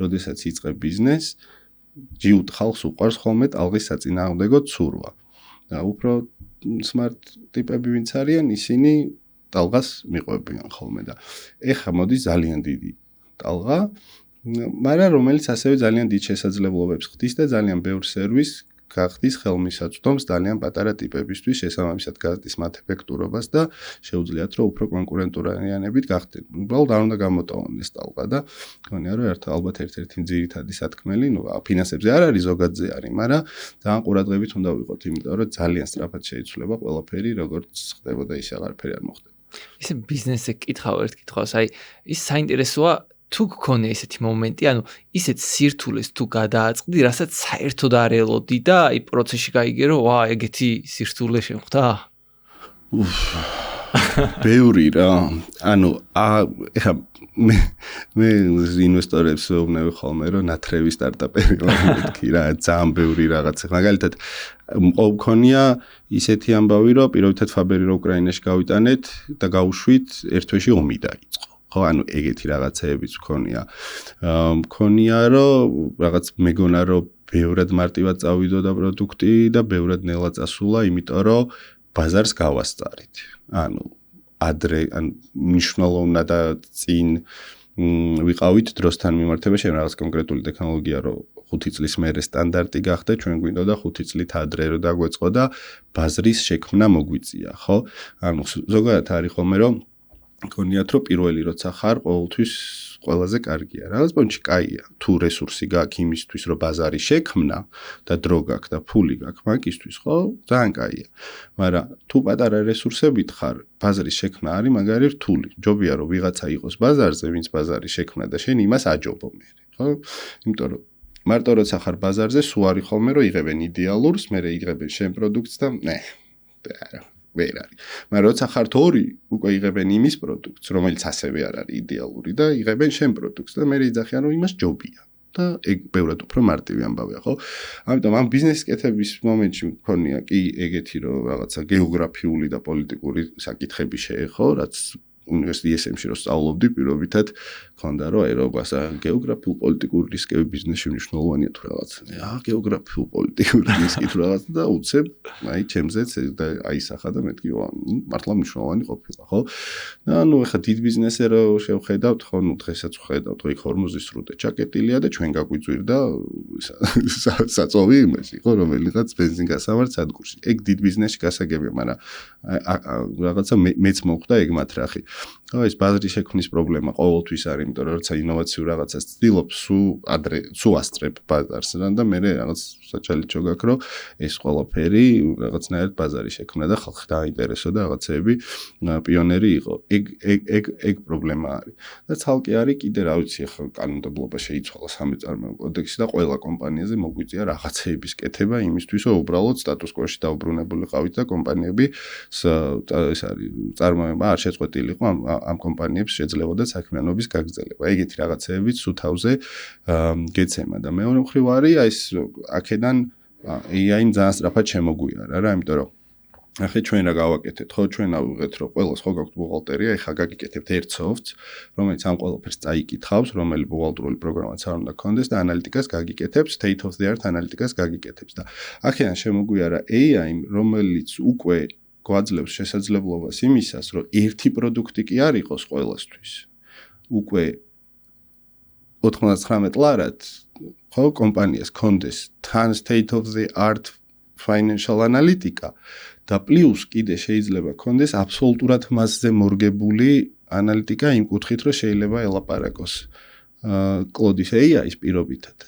როდესაც იწყებ ბიზნესს, ჯიუტ ხალხს უყვარს ხოლმე ტალღის საწინააღმდეგოდ ცურვა. და უფრო smart ტიპები ვინც არიან, ისინი ტალღას მიყვებიან ხოლმე და ეხა მოდის ძალიან დიდი ტალღა, მაგრამ რომელიც ასევე ძალიან დიდ შესაძლებლობებს ხდის და ძალიან ბევრ სერვისს გახდის ხელმისაწვდომს ძალიან პატარა ტიპებისთვის შესაბამისად გაზრდის მათ ეფექტურობას და შეუძლიათ რომ უფრო კონკურენტულიანებით გახდნენ. უბრალოდ არ უნდა გამოტოვონ ეს ტალღა და მგონია რომ ალბათ ერთ-ერთი ძირითადი სათქმელი, ფინანსებზე არ არის, ზოგადზე არის, მაგრამ ძალიან ყურადღებით უნდა ვიყოთ, იმიტომ რომ ძალიან სწრაფად შეიცვლება ყველაფერი, როგორც ხდებოდა ისე აღარაფერი არ მოხდება. ისე ბიზნესზე კითხავ ერთ კითხვას, აი ის საინტერესოა თუ გქონია ესეთი მომენტი, ანუ ისეთ სირთულეს თუ გადააწყდი, რასაც საერთოდ არ ელოდი და აი პროცესში გაიგე რომ ვა, ეგეთი სირთულე შემხვდა? ბევრი რა. ანუ ეხა მე ინვესტორებს ვეუბნები ხოლმე რომ ნათრევი სტარტაპები ვარ მეთქი რა, ძალიან ბევრი რაღაც. მაგალითად მქონია ისეთი ამბავი რომ პირობითად ფაბერი რო უკრაინაში გავიტანეთ და გავუშვით ერთ თვეში ომი დაიწყო. ხო, ანუ ეგეთი რაღაცეებიც მქონია. მქონია რომ რაღაც მეგონა რომ ბევრად მარტივად წავიდოდა პროდუქტი და ბევრად ნელა წასულა, იმიტომ რომ ბაზარს გავასწარით. ანუ ადრე მნიშვნელოვნა და წინ ვიყავით დროსთან მიმართებაში, რაღაც კონკრეტული ტექნოლოგია რო 5 წლის მერე სტანდარტი გახდა, ჩვენ გვინდოდა 5 წლით ადრე რო დაგვეწყო და ბაზრის შექმნა მოგვიწია, ხო? ანუ ზოგადად არის ხოლმე რომ გქონიათ რომ პირველი როცა ხარ ყოველთვის ყველაზე კარგია. რაღაც პონჩი კაია. თუ რესურსი გაქვს იმისთვის რომ ბაზარი შექმნა და დრო გაქვს და ფული გაქვს მაგისთვის, ხო? ძალიან კაია. მაგრამ თუ პატარა რესურსებით ხარ, ბაზრის შექმნა არის მაგარი რთული. ჯობია რომ ვიღაცა იყოს ბაზარზე, ვინც ბაზარი შექმნა და შენ იმას აჯობო მე, ხო? იმიტომ რომ მარტო როცა ხარ ბაზარზე, სულ არის ხოლმე რომ იღებენ იდეალურს, მერე იღებენ შენ პროდუქტს და არა. ვერ არის. მაგრამ როცა ხართ ორი, უკვე იღებენ იმის პროდუქტს, რომელიც ასევე არ არის იდეალური და იღებენ შენ პროდუქტს და მე იძახიან რომ იმას ჯობია. და ეგ ბევრად უფრო მარტივი ამბავია, ხო? ამიტომ ამ ბიზნესის კეთების მომენტში მქონია კი ეგეთი რომ რაღაცა გეოგრაფიული და პოლიტიკური საკითხები შეეხო, რაც უნივერსიტეტ ISM-ში რო სწავლობდი, პირობითად ქონდა რომ აი როგორც გეოგრაფიულ პოლიტიკური რისკები ბიზნესში მნიშვნელოვანია თუ რაღაც. გეოგრაფიულ პოლიტიკური რისკი თუ რაღაც და უცებ აი ჩემზეც და აისახა და მეთქი მართლა მნიშვნელოვანი ყოფილა, ხო? და ანუ ეხა დიდ ბიზნესზე რო შევხედავთ, ხო, ნუ დღესაც ვხედავთ, ხო, იქ ჰორმუზის სრუტე ჩაკეტილია და ჩვენ გაგვიწვირდა საწოვი იმაში, ხო, რომელიღაც ბენზინგასამართ სადგურში. ეგ დიდ ბიზნესში გასაგებია, მაგრამ რაღაცა მეც მოხდა ეგ მათ რახი. ხო, ეს ბაზრის შექმნის პრობლემა ყოველთვის არის, იმიტომ რომ როცა ინოვაციურ რაღაცას ცდილობ, სულ ასწრებ ბაზარს და მე რაღაც საჩალიჩო გაქვს, რომ ეს ყველაფერი რაღაცნაირად ბაზარი შექმნა და ხალხი დაინტერესო და რაღაცეები პიონერი იყო. ეგ პრობლემა არის. და ცალკე არის კიდე რა ვიცი, ახლა კანონმდებლობა შეიცვალა სამეწარმეო კოდექსი და ყველა კომპანიაზე მოგვიწია რაღაცეების კეთება იმისთვის, რომ უბრალოდ სტატუს-კვოში დაუბრუნებულიყავით და კომპანიები ეს არის წარმოება არ შეწყვეტილიყო ამ კომპანიებს შეძლებოდა საქმიანობის გაგრძელება. ეგეთი რაღაცეებიც სულ თავზე გეცემა და მეორე მხრივ არის ეს აქედან AI-ი ძალიან სწრაფად შემოგვიარა რა, იმიტომ რომ ახლა ჩვენ რა გავაკეთეთ, ხო, ჩვენ ავიღეთ რომ ყველას ხო გაქვთ ბუღალტერია, ეხლა გაგიკეთებთ ერთ soft-ს, რომელიც ამ ყველაფერს წაიკითხავს, რომელი ბუღალტრული პროგრამაც არ უნდა გქონდეს და ანალიტიკას გაგიკეთებს, state of the art ანალიტიკას გაგიკეთებს და აქედან შემოგვიარა AI, რომელიც უკვე გვაძლევს შესაძლებლობას იმისას, რომ ერთი პროდუქტი კი არ იყოს ყველასთვის. უკვე 99 ლარად ხო კომპანიას კონდეს თან state of the art financial analytica და პლუს კიდე შეიძლება კონდეს აბსოლუტურად მასზე მორგებული ანალიტიკა იმ კუთხით, რომ შეიძლება ელაპარაკოს კლოდის AI-ის პირობითად,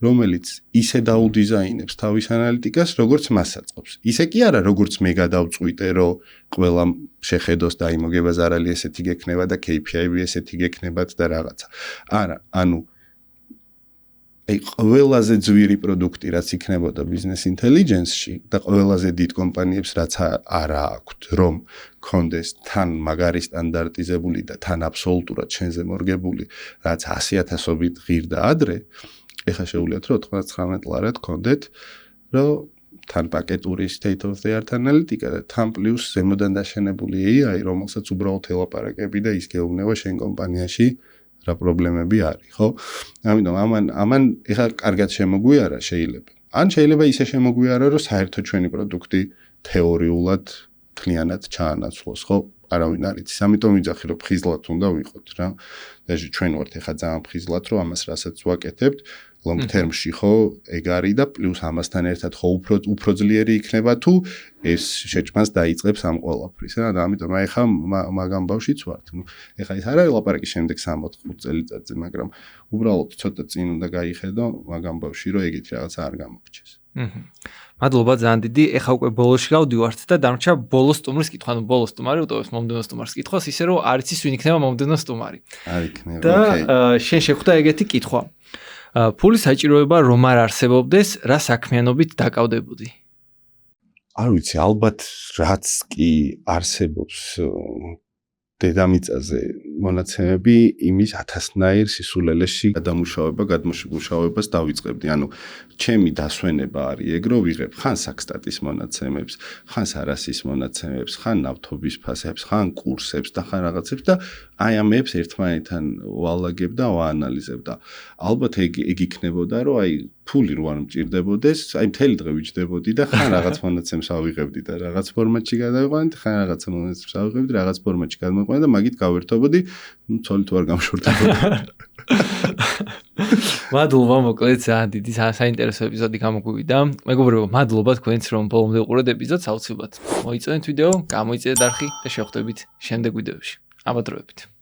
რომელიც ისე დაუდიზაინებს თავის ანალიტიკას, როგორც მას აწყობს. ისე კი არა, როგორც მე გადავწყვიტე, რომ ყველა შეხედოს და იმოგება ზარალი ესეთი გექნება და KPI-ები ესეთი გექნებათ და რაღაცა. არა, ანუ ყველაზე ძვირი პროდუქტი, რაც იქნებოდა business intelligence-ში და ყველაზე დიდ კომპანიებს, რაც არა აქვთ, რომ კონდეს თან მაგარი სტანდარტიზებული და თან აბსოლუტურად შენზე მორგებული, რაც 100,000-ობით ღირდა ადრე, ეხლა შეუძლიათ რომ 99 ლარად კონდეთ, რომ თან პაკეტური state of the art ანალიტიკა და თან პლუს ზემოდან დაშენებული AI, რომელსაც უბრალოდ ელაპარაკები და ის გეუბნება შენ კომპანიაში რა პრობლემები არის, ხო? ამიტომ ამან ეხლა კარგად შემოგვიარა შეიძლება. ან შეიძლება ისე შემოგვიარა, რომ საერთოდ ჩვენი პროდუქტი თეორიულად მთლიანად ჩაანაცვლოს, ხო? არავინ არ იცის. ამიტომ ვიძახი, რომ ფხიზლად უნდა ვიყოთ რა. და ჩვენ ვართ ეხლა ძალიან ფხიზლად, რომ ამას რასაც ვაკეთებთ, long term-ში ხო ეგ არის და პლუს ამასთან ერთად ხო უფრო ძლიერი იქნება თუ ეს შეჭმას დაიწყებს ამ ყველაფრის რა და ამიტომ აი ხა მაგამ ბავშვიც ვართ. ნუ ეხა ეს არა ლაპარაკი შემდეგ 3-4 წელიწადზე, მაგრამ უბრალოდ ცოტა წინ უნდა გაიხედო მაგამ ბავშვი რომ ეგეთი რაღაცა არ გამოგჩეს. მადლობა ძალიან დიდი. ეხა უკვე ბოლოში გავდივართ და დამრჩა ბოლოს სტუმრის კითხვა, ნუ ბოლოს სტუმარი უტოვებს მომდევნო სტუმარს კითხვას, ისე რომ არ იცის ვინ იქნება მომდევნო სტუმარი. არ იქნება, და შენ შეხვდა ეგეთი კითხვა. ფულის საჭიროება რომ არ არსებობდეს, რა საქმიანობით დაკავდებოდი? არ ვიცი, ალბათ რაც კი არსებობს დედამიწაზე მონაცემები იმის 1000-ნაირ სისულელეში გადამუშავებას დავიწყებდი. ანუ ჩემი დასვენება არის ეგ რომ ვიღებ ხან საქსტატის მონაცემებს, ხან სარასის მონაცემებს, ხან ნავთობის ფასებს, ხან კურსებს და ხან რაღაცებს და აი ამებს ერთმანეთთან ვალაგებ და ვაანალიზებ და ალბათ ეგ იქნებოდა რომ აი ფული რო არ მჭირდებოდეს, აი მთელი დღე ვიჯდებოდი და ხან რაღაც მონაცემს ავიღებდი და რაღაც ფორმატში გადავიყვანდი, ხან რაღაც მონაცემს ავიღებდი, რაღაც ფორმატში გადმოყვანდი და მაგით გავერთობოდი, ნუ ცოლი თუ არ გამშორდებოდი. მადლობა, მოკლედ ძალიან დიდი საინტერესო ეპიზოდი გამოგვივიდა. მეგობრებო, მადლობა თქვენც რომ ბოლომდე უყურეთ ეპიზოდს, აუცილებლად მოიწონეთ ვიდეო, გამოიწევთ არხი და შევხვდებით შემდეგ ვიდეოებში. ამოდროებით.